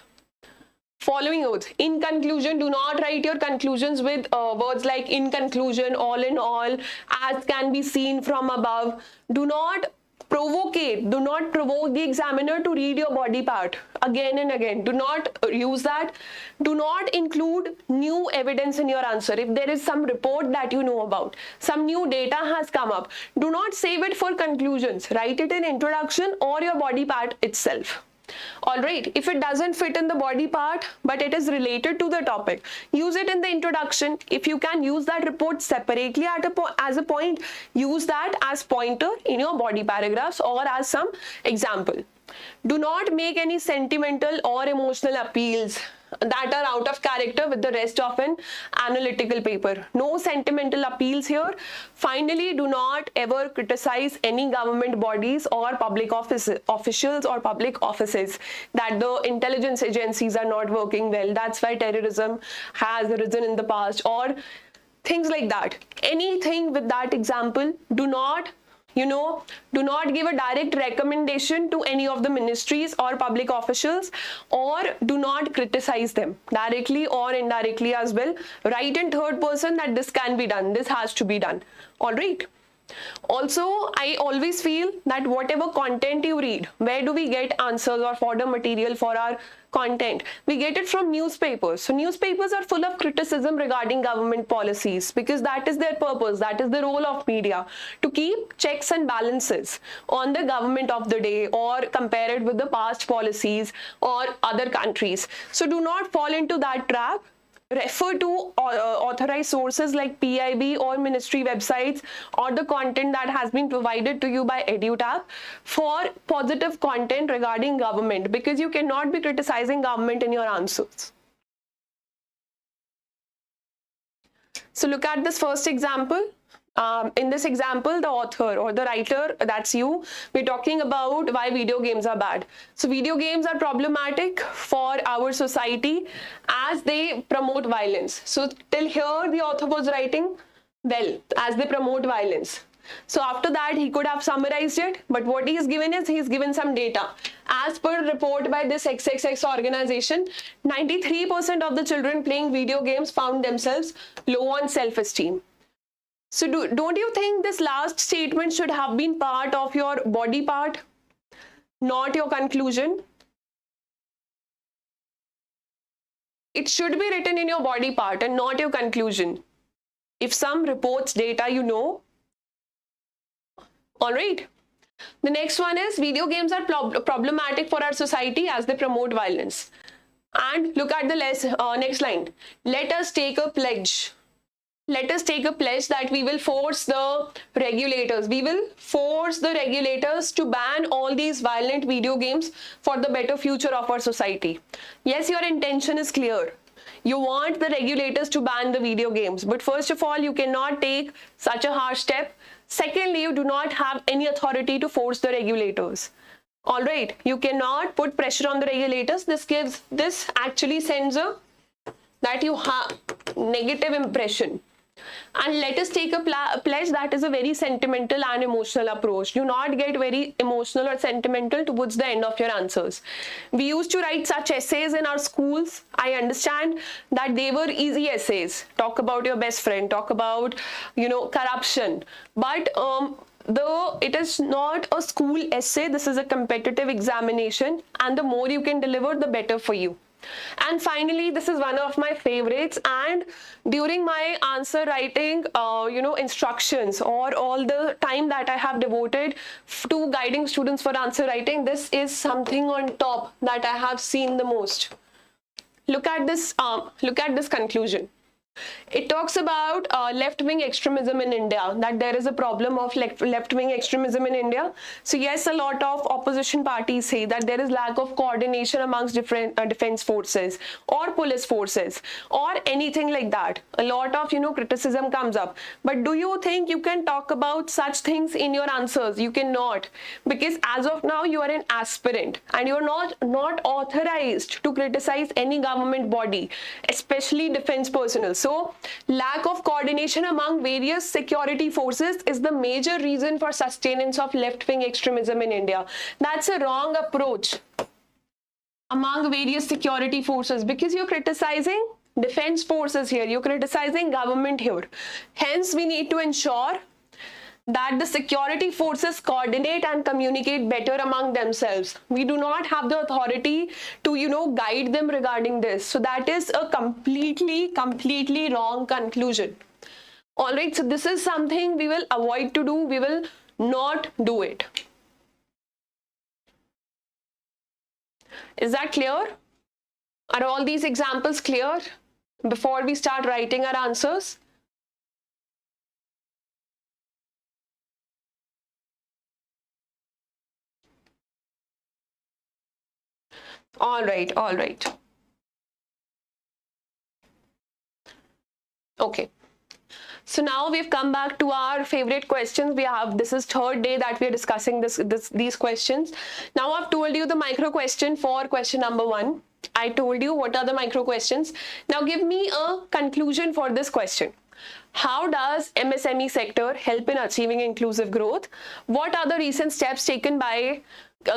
Following oaths. In conclusion, do not write your conclusions with words like in conclusion, all in all, as can be seen from above. Do not provoke the examiner to read your body part again and again. Do not use that. Do not include new evidence in your answer. If there is some report that you know about, some new data has come up, do not save it for conclusions. Write it in introduction or your body part itself. All right, if it doesn't fit in the body part but it is related to the topic, use it in the introduction. If you can use that report separately as a point, use that as pointer in your body paragraphs or as some example. Do not make any sentimental or emotional appeals that are out of character with the rest of an analytical paper. No sentimental appeals here. Finally, do not ever criticize any government bodies or public officials or public offices that the intelligence agencies are not working well. That's why terrorism has risen in the past, or things like that. Anything with that example, do not give a direct recommendation to any of the ministries or public officials, or do not criticize them directly or indirectly as well. Write in third person that this can be done, this has to be done. All right. Also, I always feel that whatever content you read, where do we get answers or fodder material for our content? We get it from newspapers. So newspapers are full of criticism regarding government policies, because that is their purpose, that is the role of media, to keep checks and balances on the government of the day or compare it with the past policies or other countries. So do not fall into that trap. refer to authorized sources like PIB or ministry websites or the content that has been provided to you by EduTap for positive content regarding government, because you cannot be criticizing government in your answers. So look at this first example. In this example, the author or the writer, that's you, we're talking about why video games are bad. So video games are problematic for our society as they promote violence. So till here the author was writing, well, as they promote violence. So after that he could have summarized it, but what he is given is he's given some data. As per report by this XXX organization, 93% of the children playing video games found themselves low on self-esteem. So don't you think this last statement should have been part of your body part, not your conclusion? It should be written in your body part and not your conclusion. If some reports data you know. All right. The next one is video games are problematic for our society as they promote violence. And look at the next line. Let us take a pledge. Let us take a pledge that we will force the regulators. We will force the regulators to ban all these violent video games for the better future of our society. Yes, your intention is clear. You want the regulators to ban the video games. But first of all, you cannot take such a harsh step. Secondly, you do not have any authority to force the regulators. All right, you cannot put pressure on the regulators. This actually sends a that you have negative impression. And let us take a pledge, that is a very sentimental and emotional approach. Do not get very emotional or sentimental towards the end of your answers. We used to write such essays in our schools. I understand that they were easy essays. Talk about your best friend, talk about, corruption. But though it is not a school essay, this is a competitive examination, and the more you can deliver, the better for you. And finally, this is one of my favorites, and during my answer writing instructions, or all the time that I have devoted to guiding students for answer writing, this is something on top that I have seen the most. Look at this conclusion. It talks about left-wing extremism in India, that there is a problem of left-wing extremism in India. So yes, a lot of opposition parties say that there is lack of coordination amongst different defense forces or police forces or anything like that. A lot of criticism comes up. But do you think you can talk about such things in your answers? You cannot, because as of now you are an aspirant and you are not authorized to criticize any government body, especially defense personnel. So lack of coordination among various security forces is the major reason for sustenance of left-wing extremism in India. That's a wrong approach. Among various security forces, because you're criticizing defense forces here, you're criticizing government here. Hence, we need to ensure that the security forces coordinate and communicate better among themselves. We do not have the authority to, guide them regarding this. So that is a completely wrong conclusion. All right, so this is something we will avoid to do. We will not do it. Is that clear? Are all these examples clear before we start writing our answers? All right. Okay. So now we've come back to our favorite questions. This is third day that we are discussing these questions. Now I've told you the micro question for question number 1. I told you what are the micro questions. Now give me a conclusion for this question. How does MSME sector help in achieving inclusive growth? What are the recent steps taken by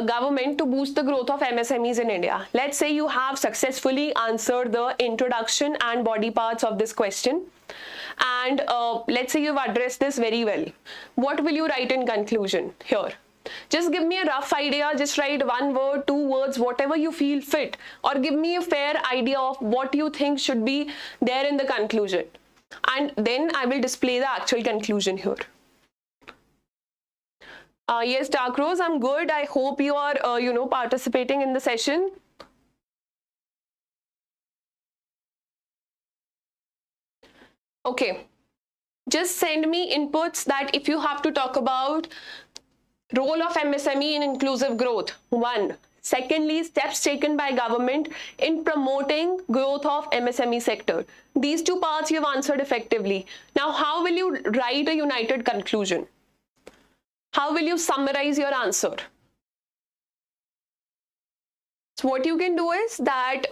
government to boost the growth of MSMEs in India? Let's say you have successfully answered the introduction and body parts of this question, and let's say you've addressed this very well. What will you write in conclusion here? Just give me a rough idea. Just write 1 word, 2 words, whatever you feel fit, or give me a fair idea of what you think should be there in the conclusion, and then I will display the actual conclusion here. Yes, Dark Rose, I'm good. I hope you are, participating in the session. Okay, just send me inputs that if you have to talk about role of MSME in inclusive growth, one. Secondly, steps taken by government in promoting growth of MSME sector. These two parts you have answered effectively. Now, how will you write a united conclusion? How will you summarize your answer? So what you can do is that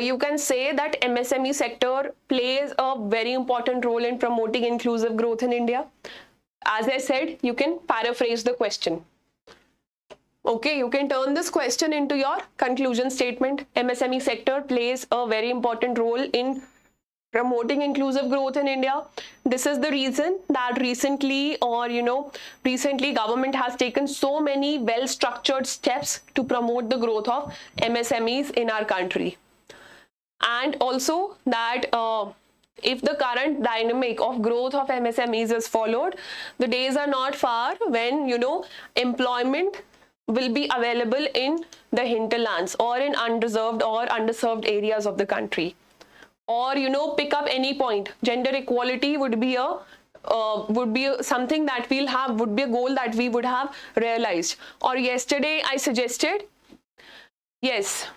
you can say that MSME sector plays a very important role in promoting inclusive growth in India. As I said, you can paraphrase the question. Okay, you can turn this question into your conclusion statement. MSME sector plays a very important role in promoting inclusive growth in India. This is the reason that recently government has taken so many well-structured steps to promote the growth of MSMEs in our country. And also that if the current dynamic of growth of MSMEs is followed, the days are not far when, employment will be available in the hinterlands or in undeserved or underserved areas of the country. Or, pick up any point. Gender equality would be something that we'll have, would be a goal that we would have realized. Or yesterday I suggested, yes,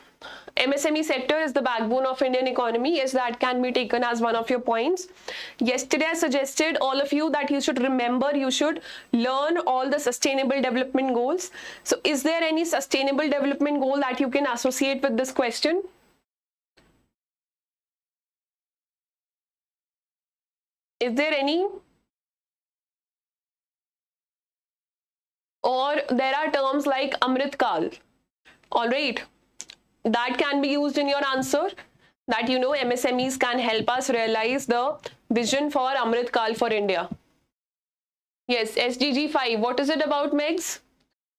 MSME sector is the backbone of Indian economy. Yes, that can be taken as one of your points. Yesterday I suggested all of you that you should remember, you should learn all the sustainable development goals. So is there any sustainable development goal that you can associate with this question? Is there any? Or there are terms like Amrit Kal. All right. That can be used in your answer, that MSMEs can help us realize the vision for Amrit Kal for India. Yes, SDG 5. What is it about, Megs?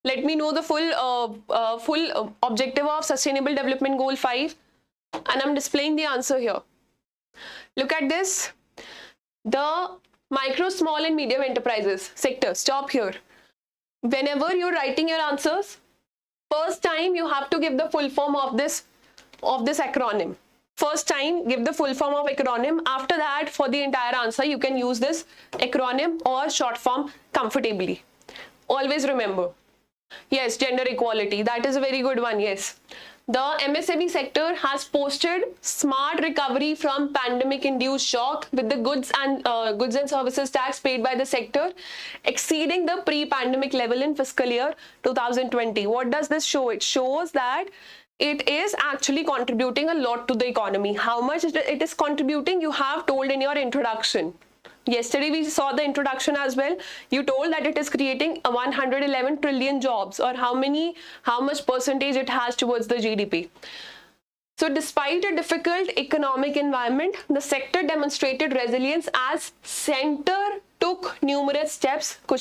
Let me know the full objective of Sustainable Development Goal 5, and I'm displaying the answer here. Look at this. The micro, small and medium enterprises sector. Stop here. Whenever you're writing your answers, first time you have to give the full form of this acronym. First time, give the full form of acronym. After that, for the entire answer, you can use this acronym or short form comfortably. Always remember. Yes, gender equality. That is a very good one. Yes. The MSME sector has posted smart recovery from pandemic-induced shock, with the goods and services tax paid by the sector exceeding the pre-pandemic level in fiscal year 2020. What does this show? It shows that it is actually contributing a lot to the economy. How much it is contributing, you have told in your introduction. Yesterday we saw the introduction as well. You told that it is creating 111 trillion jobs, or how much percentage it has towards the GDP. So despite a difficult economic environment, the sector demonstrated resilience as center took numerous steps to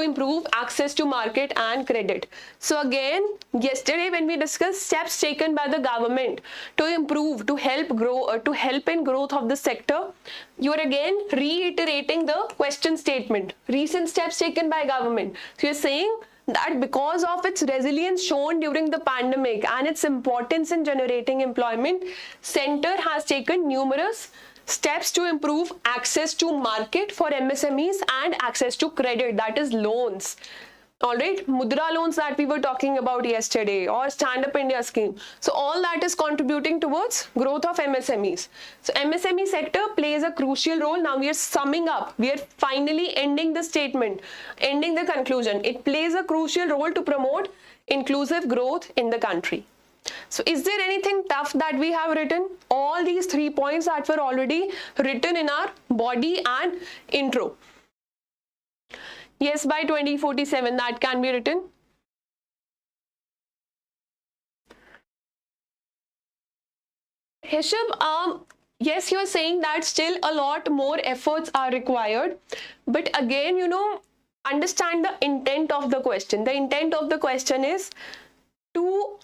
improve access to market and credit. So again, yesterday when we discussed steps taken by the government to improve, to help in growth of the sector, you are again reiterating the question statement. Recent steps taken by government. So you're saying that because of its resilience shown during the pandemic and its importance in generating employment, center has taken numerous steps to improve access to market for MSMEs and access to credit, that is loans. All right, Mudra loans that we were talking about yesterday, or Stand Up India scheme. So all that is contributing towards growth of MSMEs. So MSME sector plays a crucial role. Now we are summing up. We are finally ending the statement, ending the conclusion. It plays a crucial role to promote inclusive growth in the country. So is there anything tough that we have written? All these 3 points that were already written in our body and intro. Yes, by 2047 that can be written. Hisham, yes, you're saying that still a lot more efforts are required. But again, understand the intent of the question. The intent of the question is to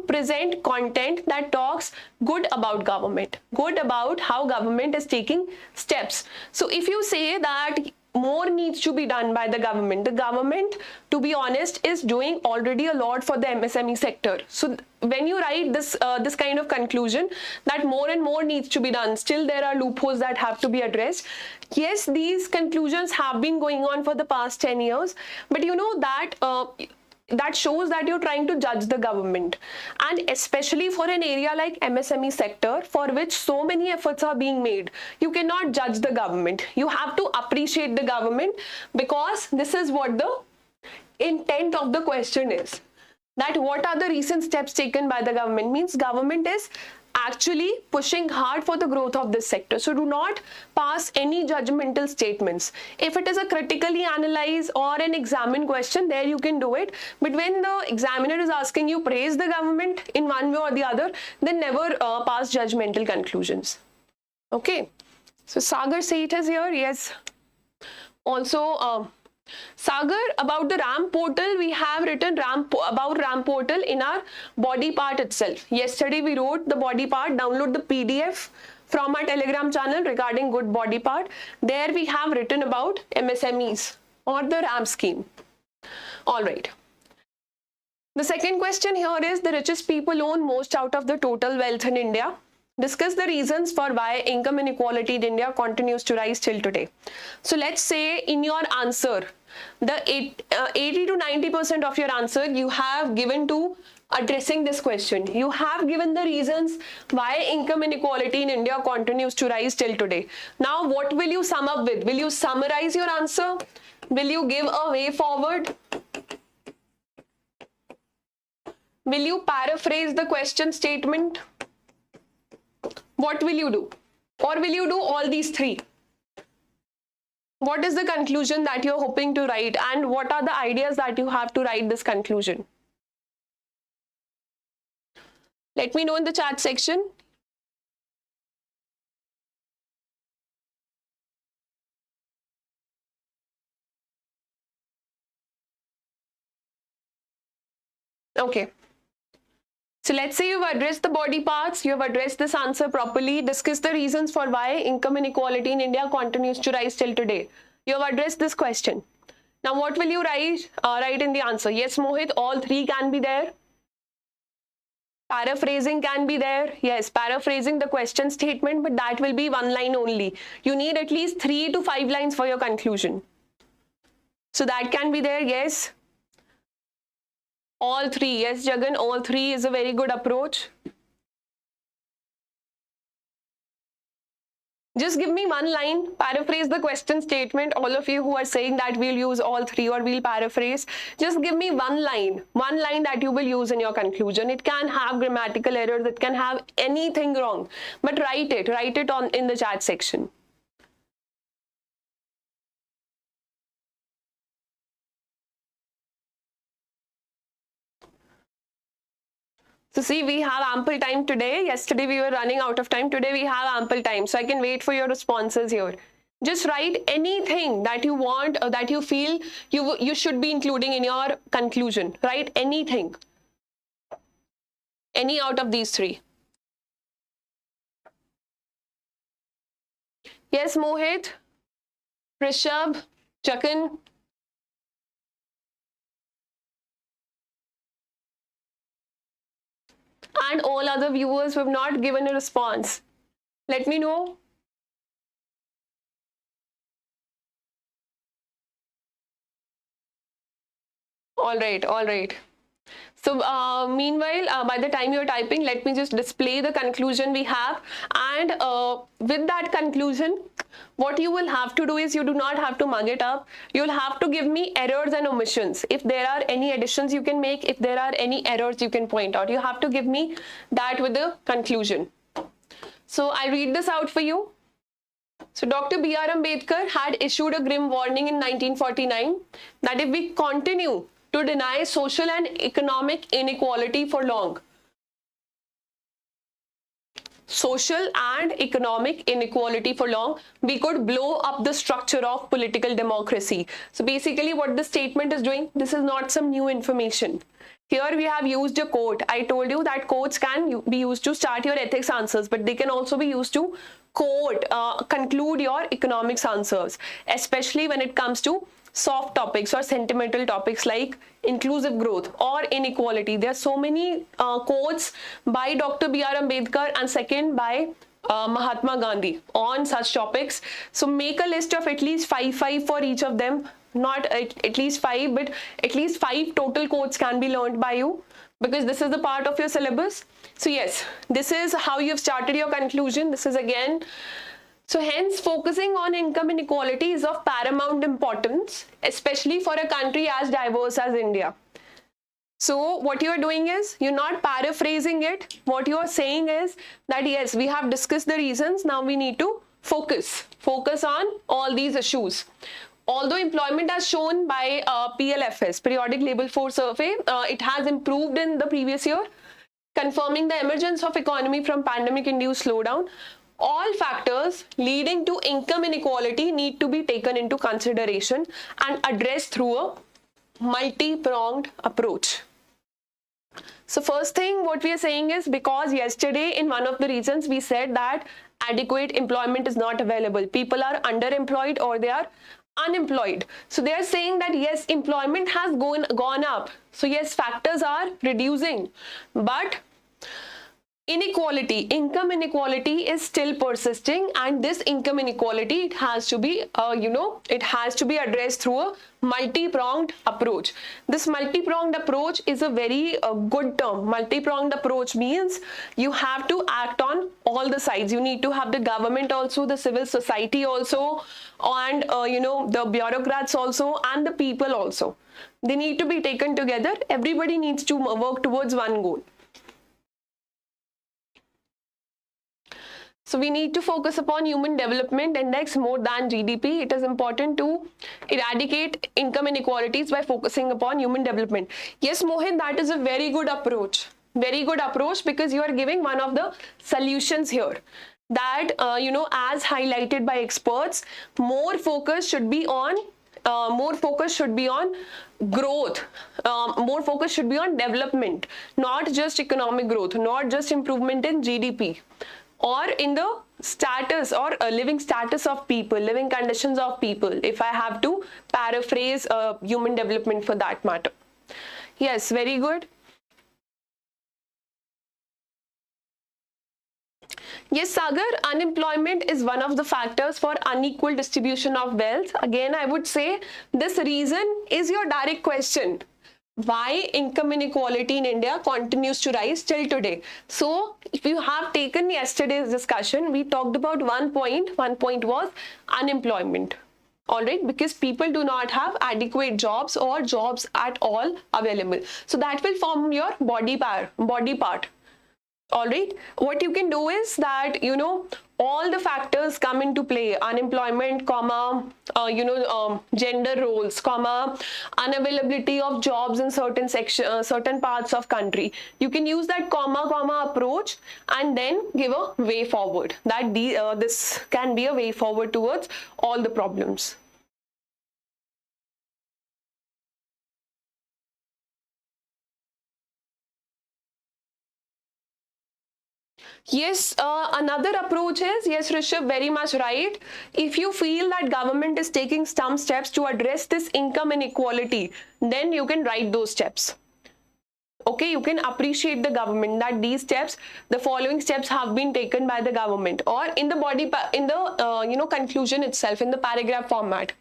present content that talks good about government, good about how government is taking steps. So if you say that more needs to be done by the government. The government, to be honest, is doing already a lot for the MSME sector. So when you write this this kind of conclusion that more and more needs to be done, still there are loopholes that have to be addressed. Yes, these conclusions have been going on for the past 10 years, but you know that that shows that you're trying to judge the government, and especially for an area like MSME sector, for which so many efforts are being made, you cannot judge the government. You have to appreciate the government, because this is what the intent of the question is, that what are the recent steps taken by the government. Means government is actually pushing hard for the growth of this sector. So do not pass any judgmental statements. If it is a critically analyze or an examine question, there you can do it. But when the examiner is asking you praise the government in one way or the other, then never pass judgmental conclusions. Okay. So Sagar Seth is here. Yes. Also, Sagar, about the RAM portal, we have written about RAM portal in our body part itself. Yesterday we wrote the body part. Download the PDF from our Telegram channel regarding good body part. There we have written about MSMEs or the RAM scheme. All right. The second question here is, the richest people own most out of the total wealth in India. Discuss the reasons for why income inequality in India continues to rise till today. So let's say in your answer, the 80 to 90% of your answer you have given to addressing this question. You have given the reasons why income inequality in India continues to rise till today. Now what will you sum up with? Will you summarize your answer? Will you give a way forward? Will you paraphrase the question statement? What will you do? Or will you do all these three? What is the conclusion that you're hoping to write, and what are the ideas that you have to write this conclusion? Let me know in the chat section. Okay. So let's say you've addressed the body parts, you have addressed this answer properly, discuss the reasons for why income inequality in India continues to rise till today. You have addressed this question. Now what will you write in the answer? Yes, Mohit, all three can be there. Paraphrasing can be there. Yes, paraphrasing the question statement, but that will be one line only. You need at least 3 to 5 lines for your conclusion. So that can be there, yes. All three, yes, Jagan, all three is a very good approach. Just give me one line, paraphrase the question statement. All of you who are saying that we'll use all three or we'll paraphrase, just give me one line that you will use in your conclusion. It can have grammatical errors, it can have anything wrong, but write it in the chat section. So see, we have ample time today. Yesterday we were running out of time. Today we have ample time. So I can wait for your responses here. Just write anything that you want or that you feel you should be including in your conclusion. Write anything. Any out of these three. Yes, Mohit, Rishabh, Jakan. And all other viewers who have not given a response. Let me know. All right. So meanwhile, by the time you're typing, let me just display the conclusion we have. And with that conclusion, what you will have to do is, you do not have to mug it up. You'll have to give me errors and omissions. If there are any additions you can make, if there are any errors you can point out, you have to give me that with the conclusion. So I'll read this out for you. So Dr. B.R. Ambedkar had issued a grim warning in 1949 that if we continue to deny social and economic inequality for long, we could blow up the structure of political democracy. So basically what the statement is doing, this is not some new information. Here we have used a quote. I told you that quotes can be used to start your ethics answers, but they can also be used to conclude your economics answers, especially when it comes to soft topics or sentimental topics like inclusive growth or inequality. There are so many quotes by Dr. B.R. Ambedkar and second by Mahatma Gandhi on such topics. So make a list of at least five for each of them. Not at least five, but at least 5 total quotes can be learned by you, because this is the part of your syllabus. So yes, this is how you've started your conclusion. This is again. So hence, focusing on income inequality is of paramount importance, especially for a country as diverse as India. So what you are doing is, you're not paraphrasing it. What you are saying is that yes, we have discussed the reasons. Now we need to focus on all these issues. Although employment as shown by PLFS, Periodic Labor Force Survey, it has improved in the previous year, confirming the emergence of economy from pandemic-induced slowdown. All factors leading to income inequality need to be taken into consideration and addressed through a multi-pronged approach. So first thing what we are saying is, because yesterday in one of the reasons we said that adequate employment is not available. People are underemployed or they are unemployed. So they are saying that yes, employment has gone up. So yes, factors are reducing, but income inequality is still persisting, and this income inequality, it has to be it has to be addressed through a multi-pronged approach. This multi-pronged approach is a very good term. Multi-pronged approach means you have to act on all the sides. You need to have the government also, the civil society also, and the bureaucrats also, and the people also. They need to be taken together. Everybody needs to work towards one goal. So we need to focus upon Human Development Index more than GDP. It is important to eradicate income inequalities by focusing upon human development. Yes, Mohit, that is a very good approach. Very good approach, because you are giving one of the solutions here. That, as highlighted by experts, more focus should be on growth. More focus should be on development, not just economic growth, not just improvement in GDP. Or in the status or living status of people, living conditions of people, if I have to paraphrase human development for that matter. Yes, very good. Yes, Sagar, unemployment is one of the factors for unequal distribution of wealth. Again, I would say this reason is your direct question. Why income inequality in India continues to rise till today. So if you have taken yesterday's discussion, we talked about one point was unemployment. All right, because people do not have adequate jobs or jobs at all available. So that will form your body part. All right, what you can do is that, all the factors come into play: unemployment, gender roles, unavailability of jobs in certain parts of country. You can use that comma approach and then give a way forward. That this can be a way forward towards all the problems. Yes, another approach is, yes, Rishabh, very much right. If you feel that government is taking some steps to address this income inequality, then you can write those steps. Okay, you can appreciate the government that these steps, the following steps have been taken by the government, or in the conclusion itself, in the paragraph format.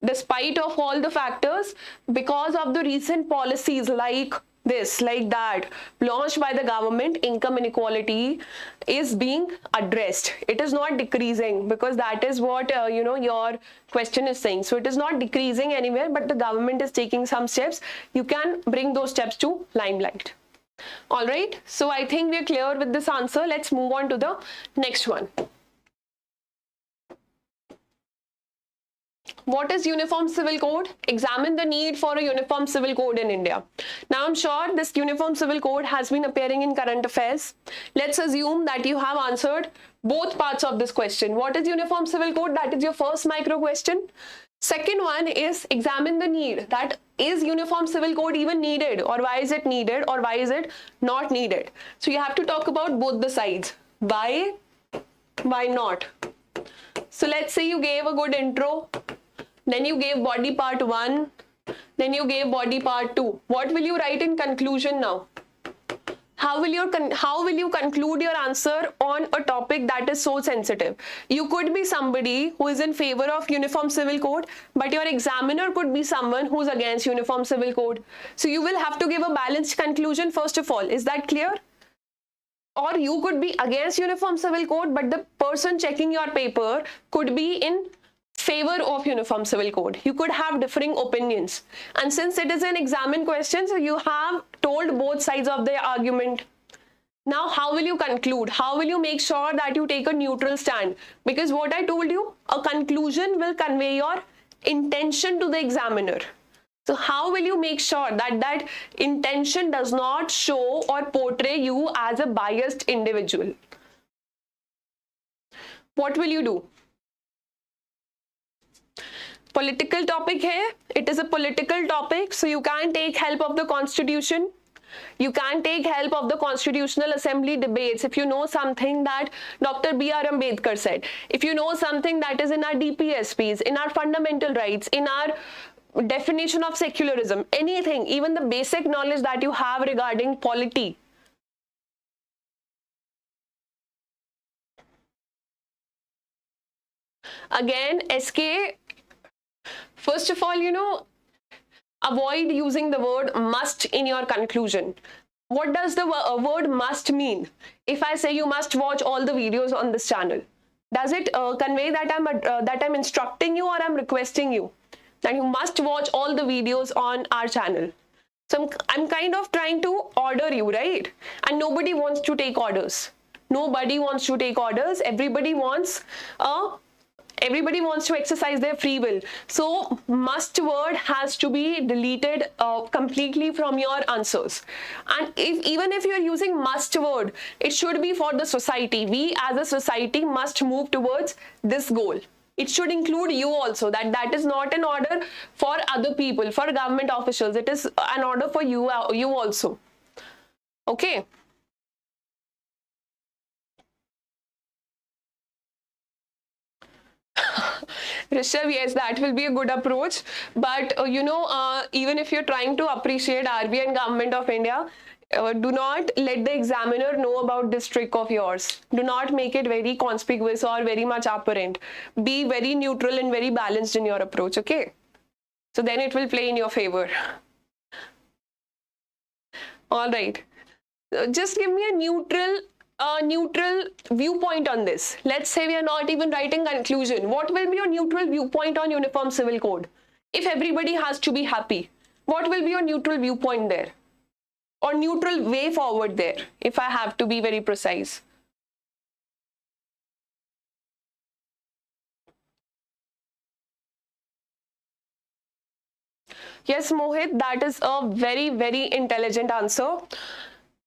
Despite of all the factors, because of the recent policies like this, like that, launched by the government, income inequality is being addressed. It is not decreasing, because that is what your question is saying. So it is not decreasing anywhere, but the government is taking some steps. You can bring those steps to limelight. All right, so I think we are clear with this answer. Let's move on to the next one. What is Uniform Civil Code? Examine the need for a Uniform Civil Code in India. Now, I'm sure this Uniform Civil Code has been appearing in current affairs. Let's assume that you have answered both parts of this question. What is Uniform Civil Code? That is your first micro question. Second one is examine the need. That is Uniform Civil Code even needed, or why is it needed, or why is it not needed? So you have to talk about both the sides. Why Why not? So let's say you gave a good intro, then you gave body part 1, then you gave body part 2. What will you write in conclusion now? How will you conclude your answer on a topic that is so sensitive? You could be somebody who is in favor of uniform civil code, but your examiner could be someone who's against uniform civil code. So you will have to give a balanced conclusion first of all. Is that clear? Or you could be against uniform civil code, but the person checking your paper could be in favor of uniform civil code. You could have differing opinions. And since it is an examined question, so you have told both sides of the argument. Now, how will you conclude? How will you make sure that you take a neutral stand? Because what I told you, a conclusion will convey your intention to the examiner. So how will you make sure that that intention does not show or portray you as a biased individual? What will you do? Political topic here. It is a political topic, so you can't take help of the constitution. You can't take help of the Constitutional Assembly debates if you know something that Dr. B.R. Ambedkar said. If you know something that is in our DPSPs, in our fundamental rights, in our definition of secularism, anything, even the basic knowledge that you have regarding polity. Again, SK, first of all, avoid using the word must in your conclusion. What does the word must mean? If I say you must watch all the videos on this channel, does it convey that I'm instructing you or I'm requesting you that you must watch all the videos on our channel? So I'm kind of trying to order you, right? And nobody wants to take orders. Nobody wants to take orders. Everybody wants to exercise their free will. So must word has to be deleted completely from your answers. And even if you're using must word, it should be for the society. We as a society must move towards this goal. It should include you also. That is not an order for other people, for government officials. It is an order for you also. Okay. Rishabh, yes, that will be a good approach. But, even if you're trying to appreciate RBI and Government of India, do not let the examiner know about this trick of yours. Do not make it very conspicuous or very much apparent. Be very neutral and very balanced in your approach, okay? So then it will play in your favor. All right. Just give me a neutral viewpoint on this. Let's say we are not even writing conclusion. What will be your neutral viewpoint on uniform civil code? If everybody has to be happy, what will be your neutral viewpoint there? Or neutral way forward there, if I have to be very precise? Yes, Mohit, that is a very, very intelligent answer.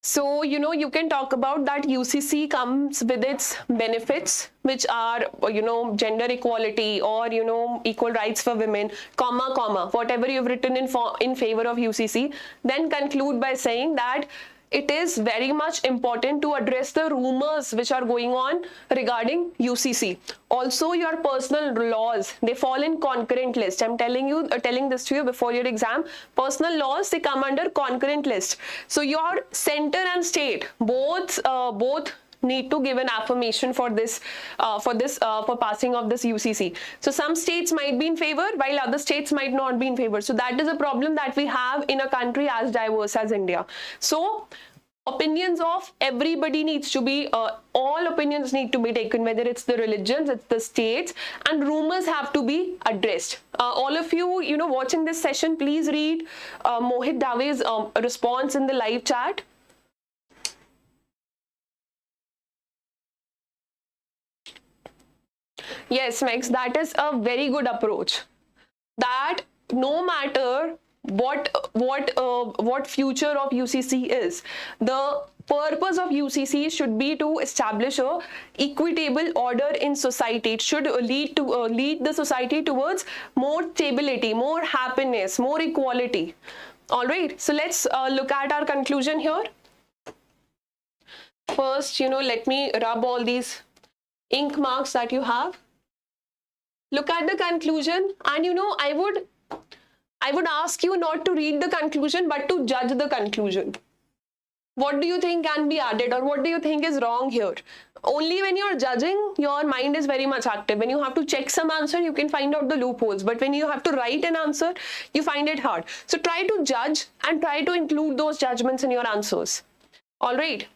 So, you can talk about that UCC comes with its benefits, which are, gender equality or, equal rights for women, comma, whatever you've written in favor of UCC, then conclude by saying that it is very much important to address the rumors which are going on regarding UCC. Also, your personal laws, they fall in concurrent list. I'm telling this to you before your exam. Personal laws, they come under concurrent list. So your center and state, both need to give an affirmation for this, for passing of this UCC. So some states might be in favor while other states might not be in favor. So that is a problem that we have in a country as diverse as India. So opinions of everybody needs to be, all opinions need to be taken, whether it's the religions, it's the states, and rumors have to be addressed. All of you, watching this session, please read Mohit Dave's response in the live chat. Yes, Max, that is a very good approach. That no matter what future of UCC is, the purpose of UCC should be to establish a equitable order in society. It should lead the society towards more stability, more happiness, more equality. All right, so let's look at our conclusion here. First, let me rub all these ink marks that you have. Look at the conclusion, and I would ask you not to read the conclusion but to judge the conclusion. What do you think can be added, or what do you think is wrong here? Only when you're judging, your mind is very much active. When you have to check some answer, you can find out the loopholes. But when you have to write an answer, you find it hard. So try to judge and try to include those judgments in your answers. All right.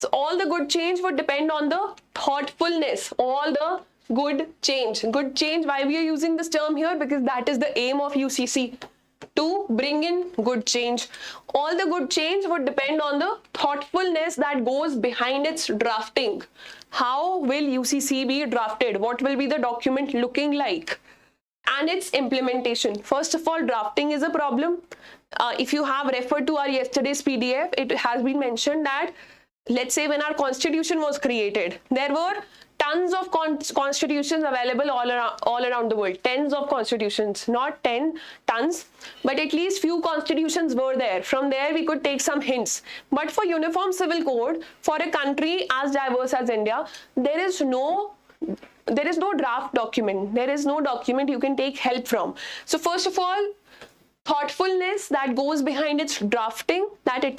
So all the good change would depend on the thoughtfulness. All the good change. Good change, why we are using this term here? Because that is the aim of UCC, to bring in good change. All the good change would depend on the thoughtfulness that goes behind its drafting. How will UCC be drafted? What will be the document looking like? And its implementation. First of all, drafting is a problem. If you have referred to our yesterday's PDF, it has been mentioned that, let's say when our constitution was created, there were tons of constitutions available all around the world. Tens of constitutions, not 10 tons, but at least few constitutions were there. From there we could take some hints. But for uniform civil code, for a country as diverse as India, there is no draft document. There is no document you can take help from. So first of all, thoughtfulness that goes behind its drafting, that it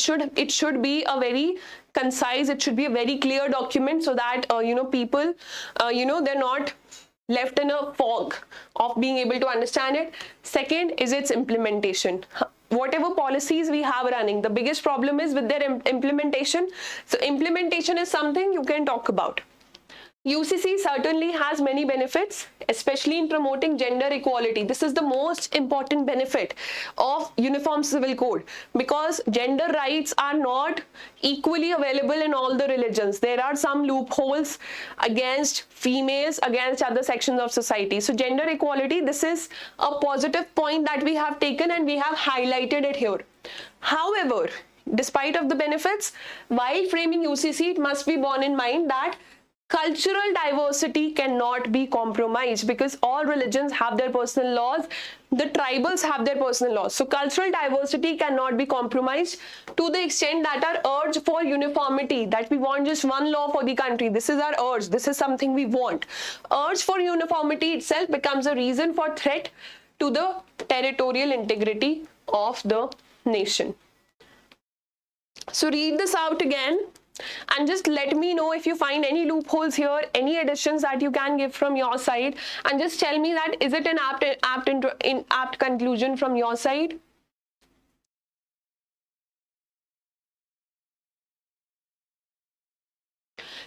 should be a very concise, it should be a very clear document, so that people they're not left in a fog of being able to understand it. Second is its implementation. Whatever policies we have running, the biggest problem is with their implementation. So implementation is something you can talk about. UCC certainly has many benefits, especially in promoting gender equality. This is the most important benefit of Uniform Civil Code, because gender rights are not equally available in all the religions. There are some loopholes against females, against other sections of society. So gender equality, this is a positive point that we have taken and we have highlighted it here. However, despite of the benefits, while framing UCC, it must be borne in mind that cultural diversity cannot be compromised, because all religions have their personal laws, the tribals have their personal laws. So cultural diversity cannot be compromised to the extent that our urge for uniformity, that we want just one law for the country, this is our urge, this is something we want. Urge for uniformity itself becomes a reason for threat to the territorial integrity of the nation. So read this out again. And just let me know if you find any loopholes here, any additions that you can give from your side, and just tell me that is it an apt conclusion from your side?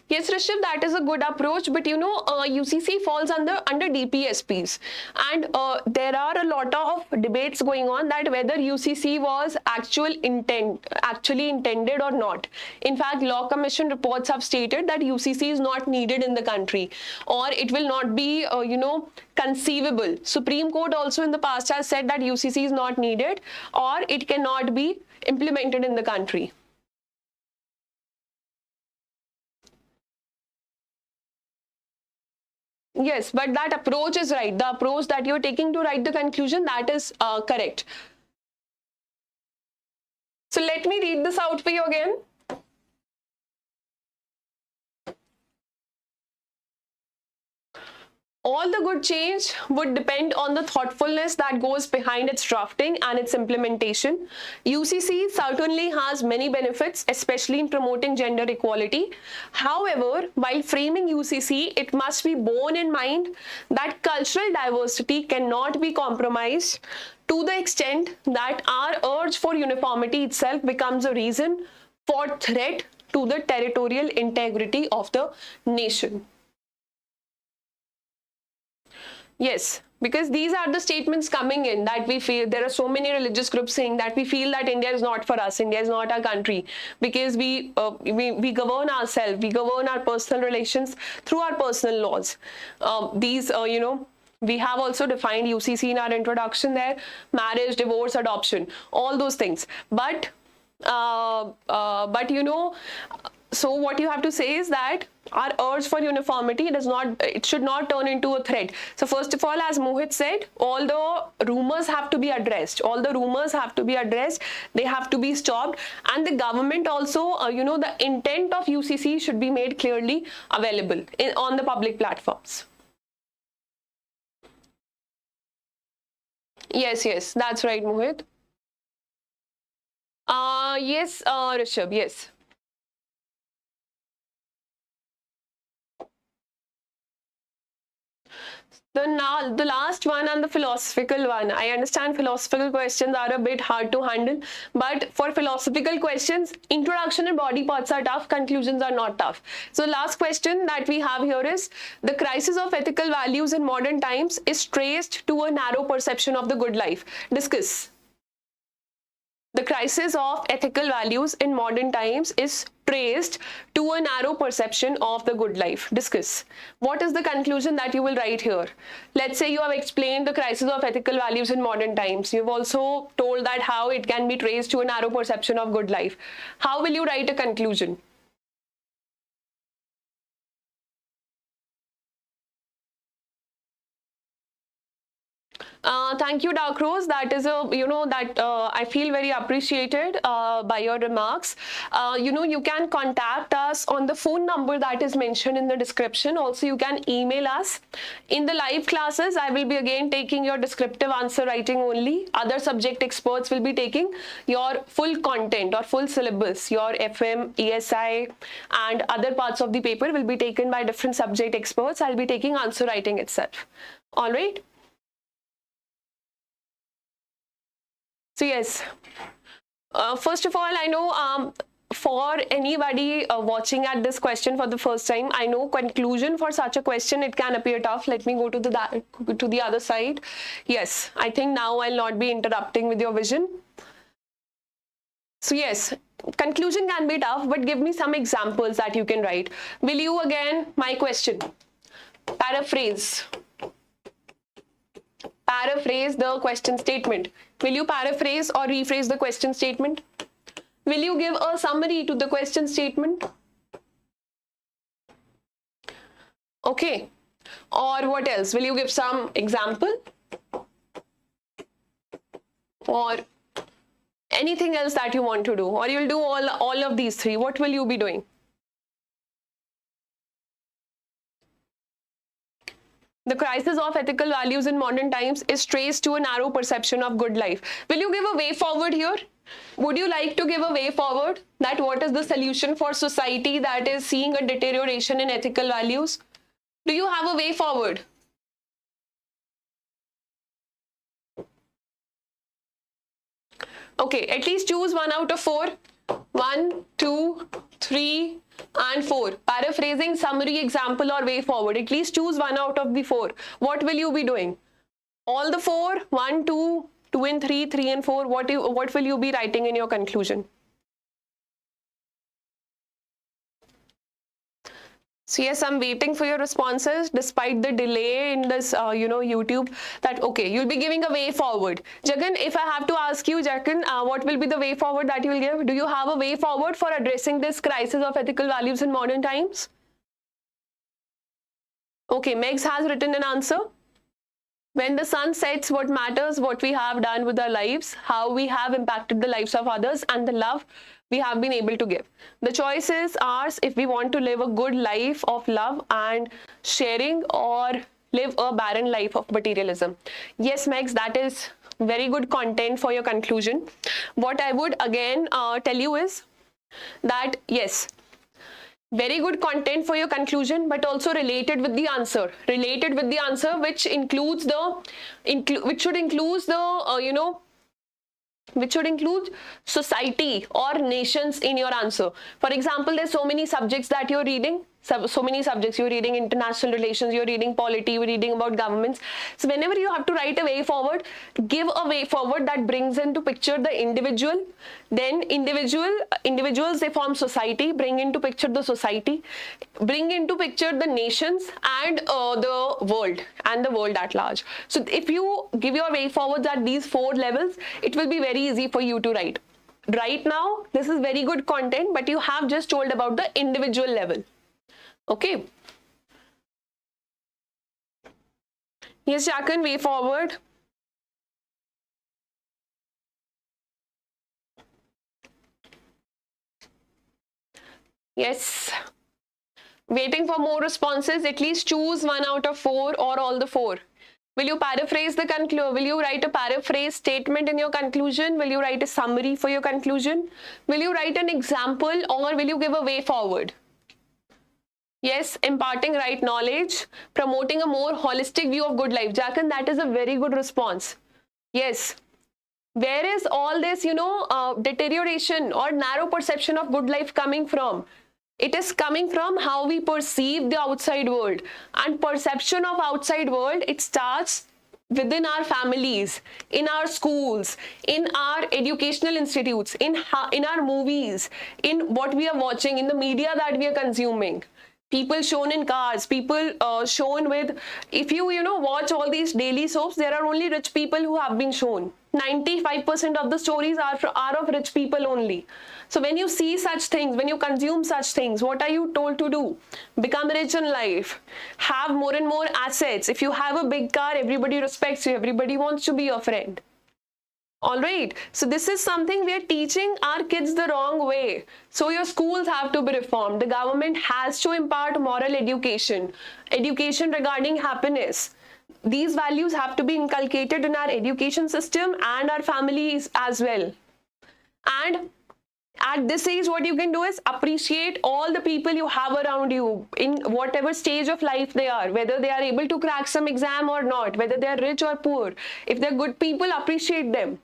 Yes, Rishabh, that is a good approach, but UCC falls under DPSPs, and there are a lot of debates going on that whether UCC was actually intended or not. In fact, Law Commission reports have stated that UCC is not needed in the country, or it will not be conceivable. Supreme Court also in the past has said that UCC is not needed, or it cannot be implemented in the country. Yes, but that approach is right. The approach that you're taking to write the conclusion, that is correct. So let me read this out for you again. All the good change would depend on the thoughtfulness that goes behind its drafting and its implementation. UCC certainly has many benefits, especially in promoting gender equality. However, while framing UCC, it must be borne in mind that cultural diversity cannot be compromised to the extent that our urge for uniformity itself becomes a reason for threat to the territorial integrity of the nation. Yes, because these are the statements coming in that we feel there are so many religious groups saying that we feel that India is not for us, India is not our country, because we govern ourselves, we govern our personal relations through our personal laws. We have also defined UCC in our introduction there: marriage, divorce, adoption, all those things. But So what you have to say is that our urge for uniformity it should not turn into a threat. So first of all, as Mohit said, all the rumors have to be addressed. All the rumors have to be addressed. They have to be stopped. And the government also, the intent of UCC should be made clearly available on the public platforms. Yes, that's right, Mohit. Yes, Rishabh, yes. The last one and the philosophical one. I understand philosophical questions are a bit hard to handle, but for philosophical questions, introduction and body parts are tough, conclusions are not tough. So last question that we have here is, the crisis of ethical values in modern times is traced to a narrow perception of the good life. Discuss. The crisis of ethical values in modern times is traced to a narrow perception of the good life. Discuss. What is the conclusion that you will write here? Let's say you have explained the crisis of ethical values in modern times. You've also told that how it can be traced to a narrow perception of good life. How will you write a conclusion? Thank you, Dark Rose. That is I feel very appreciated by your remarks. You can contact us on the phone number that is mentioned in the description. Also, you can email us. In the live classes, I will be again taking your descriptive answer writing only. Other subject experts will be taking your full content or full syllabus. Your FM, ESI, and other parts of the paper will be taken by different subject experts. I'll be taking answer writing itself. All right. So yes, first of all, I know for anybody watching at this question for the first time, I know conclusion for such a question, it can appear tough. Let me go to the other side. Yes, I think now I'll not be interrupting with your vision. So yes, conclusion can be tough, but give me some examples that you can write. Will you, again, my question, paraphrase the question statement. Will you paraphrase or rephrase the question statement? Will you give a summary to the question statement? Okay. Or what else? Will you give some example? Or anything else that you want to do? Or you'll do all of these three. What will you be doing? The crisis of ethical values in modern times is traced to a narrow perception of good life. Will you give a way forward here? Would you like to give a way forward? That what is the solution for society that is seeing a deterioration in ethical values? Do you have a way forward? Okay, at least choose one out of four. 1, 2, 3, and 4. Paraphrasing, summary, example, or way forward. At least choose one out of the 4. What will you be doing? All the 4, 1, 2, 2 and 3, 3 and 4. What will you be writing in your conclusion? So yes, I'm waiting for your responses despite the delay in this, YouTube. That okay, you'll be giving a way forward. Jagan, if I have to ask you, Jagan, what will be the way forward that you will give? Do you have a way forward for addressing this crisis of ethical values in modern times? Okay, Megs has written an answer. When the sun sets, what matters, what we have done with our lives, how we have impacted the lives of others, and the love we have been able to give. The choice is ours if we want to live a good life of love and sharing, or live a barren life of materialism. Yes, Megs, that is very good content for your conclusion. What I would again tell you is that yes, very good content for your conclusion, but also related with the answer. Related with the answer, which includes which should include society or nations in your answer. For example, there's so many subjects that you're reading. So many subjects you're reading: international relations, you're reading polity, you're reading about governments. So whenever you have to write a way forward, give a way forward that brings into picture the individual. Then individuals, they form society, bring into picture the society, bring into picture the nations, and the world at large. So if you give your way forwards at these 4 levels, it will be very easy for you to write. right now, this is very good content, but you have just told about the individual level. Okay. Yes, Jacan, way forward. Yes. Waiting for more responses. At least choose 1 out of 4 or all the 4. Will you paraphrase the conclusion? Will you write a paraphrase statement in your conclusion? Will you write a summary for your conclusion? Will you write an example, or will you give a way forward? Yes, imparting right knowledge, promoting a more holistic view of good life. Jacan, that is a very good response. Yes. Where is all this, deterioration or narrow perception of good life coming from? It is coming from how we perceive the outside world. And perception of outside world, it starts within our families, in our schools, in our educational institutes, in our movies, in what we are watching, in the media that we are consuming. People shown in cars, people shown with, if you watch all these daily soaps, there are only rich people who have been shown. 95% of the stories are of rich people only. So when you see such things, when you consume such things, what are you told to do? Become rich in life, have more and more assets. If you have a big car, everybody respects you, everybody wants to be your friend. All right, so this is something we are teaching our kids the wrong way. So your schools have to be reformed. The government has to impart moral education, education regarding happiness. These values have to be inculcated in our education system and our families as well. And at this age, what you can do is appreciate all the people you have around you in whatever stage of life they are, whether they are able to crack some exam or not, whether they are rich or poor. If they're good people, appreciate them.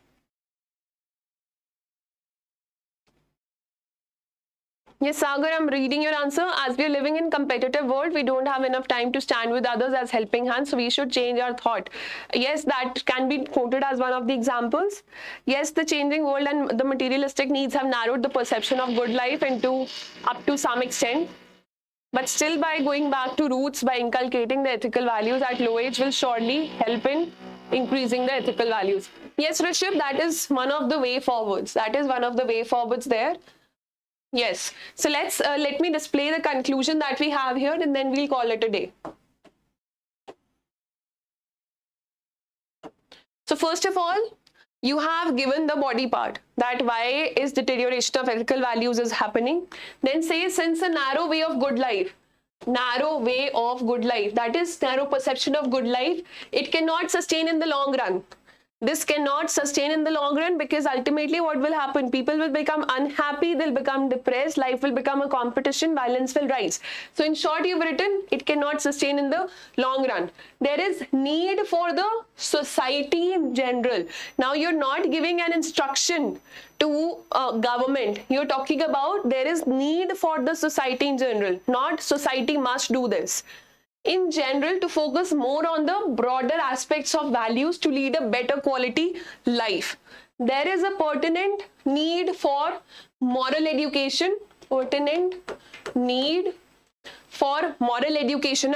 Yes, Sagar, I'm reading your answer. As we are living in competitive world, we don't have enough time to stand with others as helping hands, so we should change our thought. Yes, that can be quoted as one of the examples. Yes, the changing world and the materialistic needs have narrowed the perception of good life up to some extent. But still, by going back to roots, by inculcating the ethical values at low age will surely help in increasing the ethical values. Yes, Rishabh, that is one of the way forwards. That is one of the way forwards there. Yes, so let me display the conclusion that we have here, and then we'll call it a day. So first of all, you have given the body part, that why is deterioration of ethical values is happening. Then say, since a narrow way of good life, that is narrow perception of good life, it cannot sustain in the long run. This cannot sustain in the long run, because ultimately what will happen? People will become unhappy, they'll become depressed, life will become a competition, violence will rise. So in short, you've written it cannot sustain in the long run. There is need for the society in general. Now you're not giving an instruction to government. You're talking about there is need for the society in general, not society must do this. In general, to focus more on the broader aspects of values to lead a better quality life. There is a pertinent need for moral education,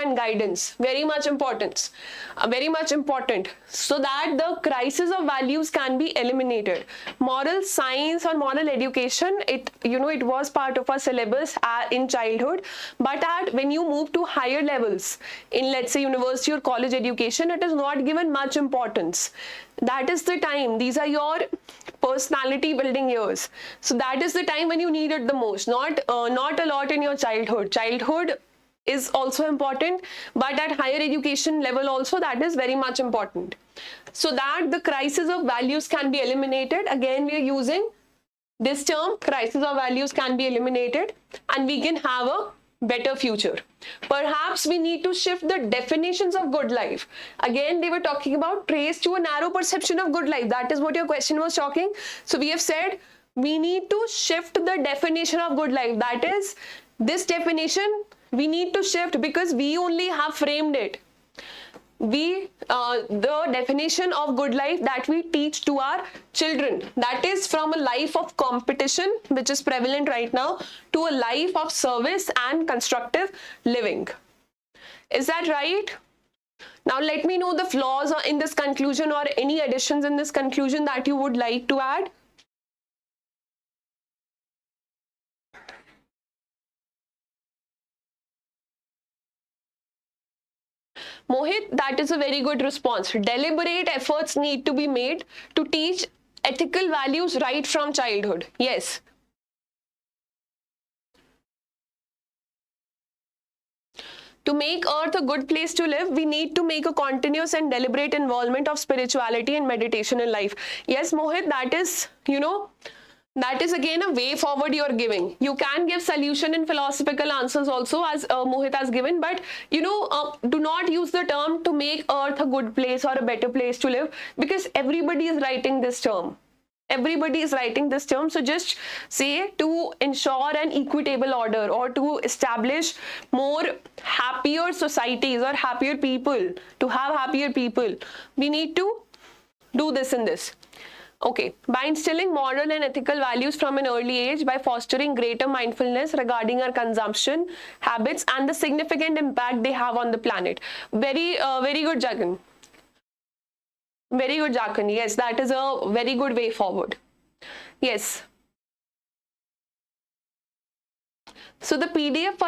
and guidance. Very much important, so that the crisis of values can be eliminated. Moral science or moral education, it was part of our syllabus in childhood, but when you move to higher levels in, let's say, university or college education, it is not given much importance. That is the time, these are your personality building years, so that is the time when you need it the most. Not a lot in your childhood is also important, but at higher education level also, that is very much important, so that the crisis of values can be eliminated. Again, we are using this term, crisis of values can be eliminated, and we can have a better future. Perhaps we need to shift the definitions of good life. Again, they were talking about trace to a narrow perception of good life. That is what your question was talking. So we have said we need to shift the definition of good life. That is, this definition we need to shift, because we only have framed it. The definition of good life that we teach to our children, that is from a life of competition, which is prevalent right now, to a life of service and constructive living. Is that right? Now let me know the flaws in this conclusion or any additions in this conclusion that you would like to add. Mohit, that is a very good response. Deliberate efforts need to be made to teach ethical values right from childhood. Yes. To make Earth a good place to live, we need to make a continuous and deliberate involvement of spirituality and meditation in life. Yes, Mohit, that is, that is again a way forward you're giving. You can give solution and philosophical answers also, as Mohit has given, but do not use the term to make Earth a good place or a better place to live, because everybody is writing this term. Everybody is writing this term. So just say to ensure an equitable order or to establish more happier societies or happier people, to have happier people, we need to do this and this. Okay, by instilling moral and ethical values from an early age, by fostering greater mindfulness regarding our consumption habits and the significant impact they have on the planet. Very good, Jagan. Very good, Jakan. Yes, that is a very good way forward. Yes. So the PDF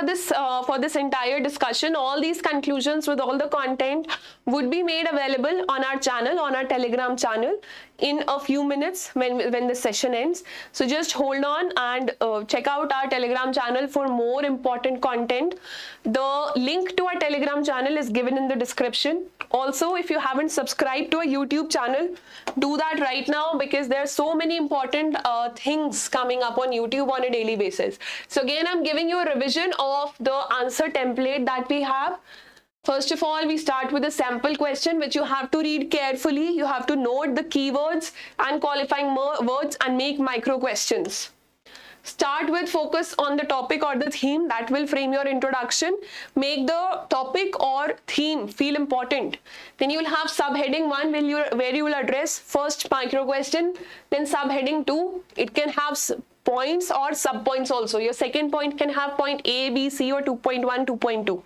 for this entire discussion, all these conclusions with all the content would be made available on our channel, on our Telegram channel, in a few minutes when the session ends. So just hold on and check out our Telegram channel for more important content. The link to our Telegram channel is given in the description. Also, if you haven't subscribed to a YouTube channel, do that right now, because there are so many important things coming up on YouTube on a daily basis. So again, I'm giving you a revision of the answer template that we have. First of all, we start with a sample question which you have to read carefully. You have to note the keywords and qualifying words and make micro questions. Start with focus on the topic or the theme that will frame your introduction. Make the topic or theme feel important. Then you will have subheading 1 where you will address first micro question. Then subheading 2, it can have points or sub points also. Your second point can have point A, B, C, or 2.1, 2.2.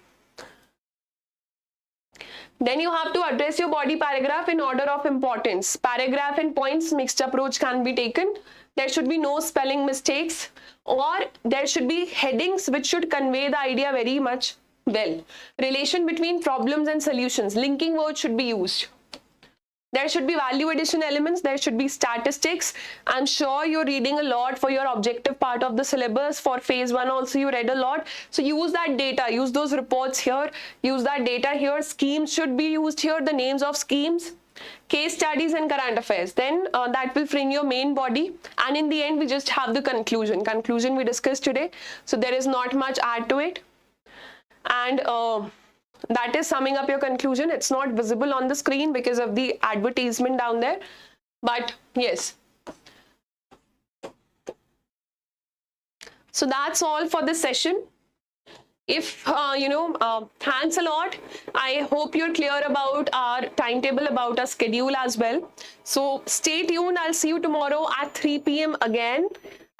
Then you have to address your body paragraph in order of importance. Paragraph and points mixed approach can be taken. There should be no spelling mistakes, or there should be headings which should convey the idea very much well. Relation between problems and solutions. Linking words should be used. There should be value addition elements. There should be statistics. I'm sure you're reading a lot for your objective part of the syllabus. For phase 1 also you read a lot. So use that data. Use those reports here. Use that data here. Schemes should be used here. The names of schemes. Case studies and current affairs. Then that will frame your main body. And in the end, we just have the conclusion. Conclusion we discussed today. So there is not much add to it. And that is summing up your conclusion. It's not visible on the screen because of the advertisement down there. But yes. So that's all for this session. If, thanks a lot. I hope you're clear about our timetable, about our schedule as well. So stay tuned. I'll see you tomorrow at 3 p.m. again.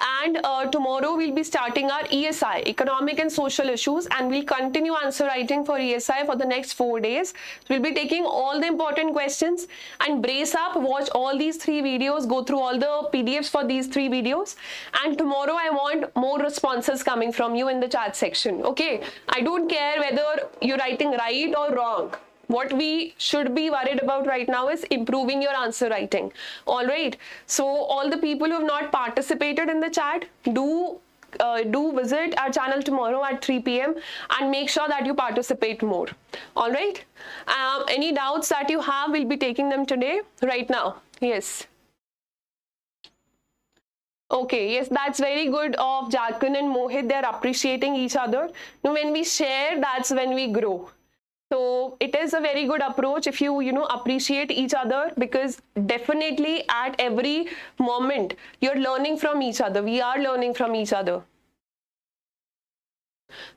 And tomorrow we'll be starting our ESI, Economic and Social Issues, and we'll continue answer writing for ESI for the next 4 days. So we'll be taking all the important questions, and brace up, watch all these 3 videos, go through all the PDFs for these 3 videos. And tomorrow I want more responses coming from you in the chat section. Okay, I don't care whether you're writing right or wrong. What we should be worried about right now is improving your answer writing. All right. So all the people who have not participated in the chat, do visit our channel tomorrow at 3 p.m. and make sure that you participate more. All right. Any doubts that you have, we'll be taking them today, right now. Yes. Okay, yes, that's very good of Jharkhand and Mohit. They're appreciating each other. Now, when we share, that's when we grow. So it is a very good approach if you appreciate each other, because definitely at every moment you're learning from each other. We are learning from each other.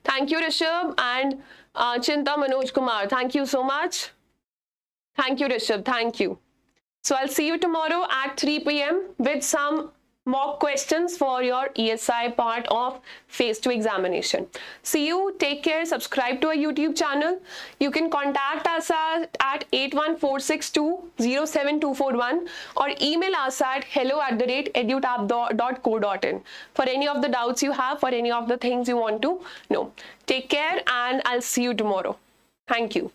Thank you, Rishabh, and Chinta Manoj Kumar. Thank you so much. Thank you, Rishabh. Thank you. So I'll see you tomorrow at 3 p.m. with some mock questions for your ESI part of phase 2 examination. See you, take care, subscribe to our YouTube channel. You can contact us at 81462-07241 or email us at hello@edutap.co.in for any of the doubts you have, for any of the things you want to know. Take care, and I'll see you tomorrow. Thank you.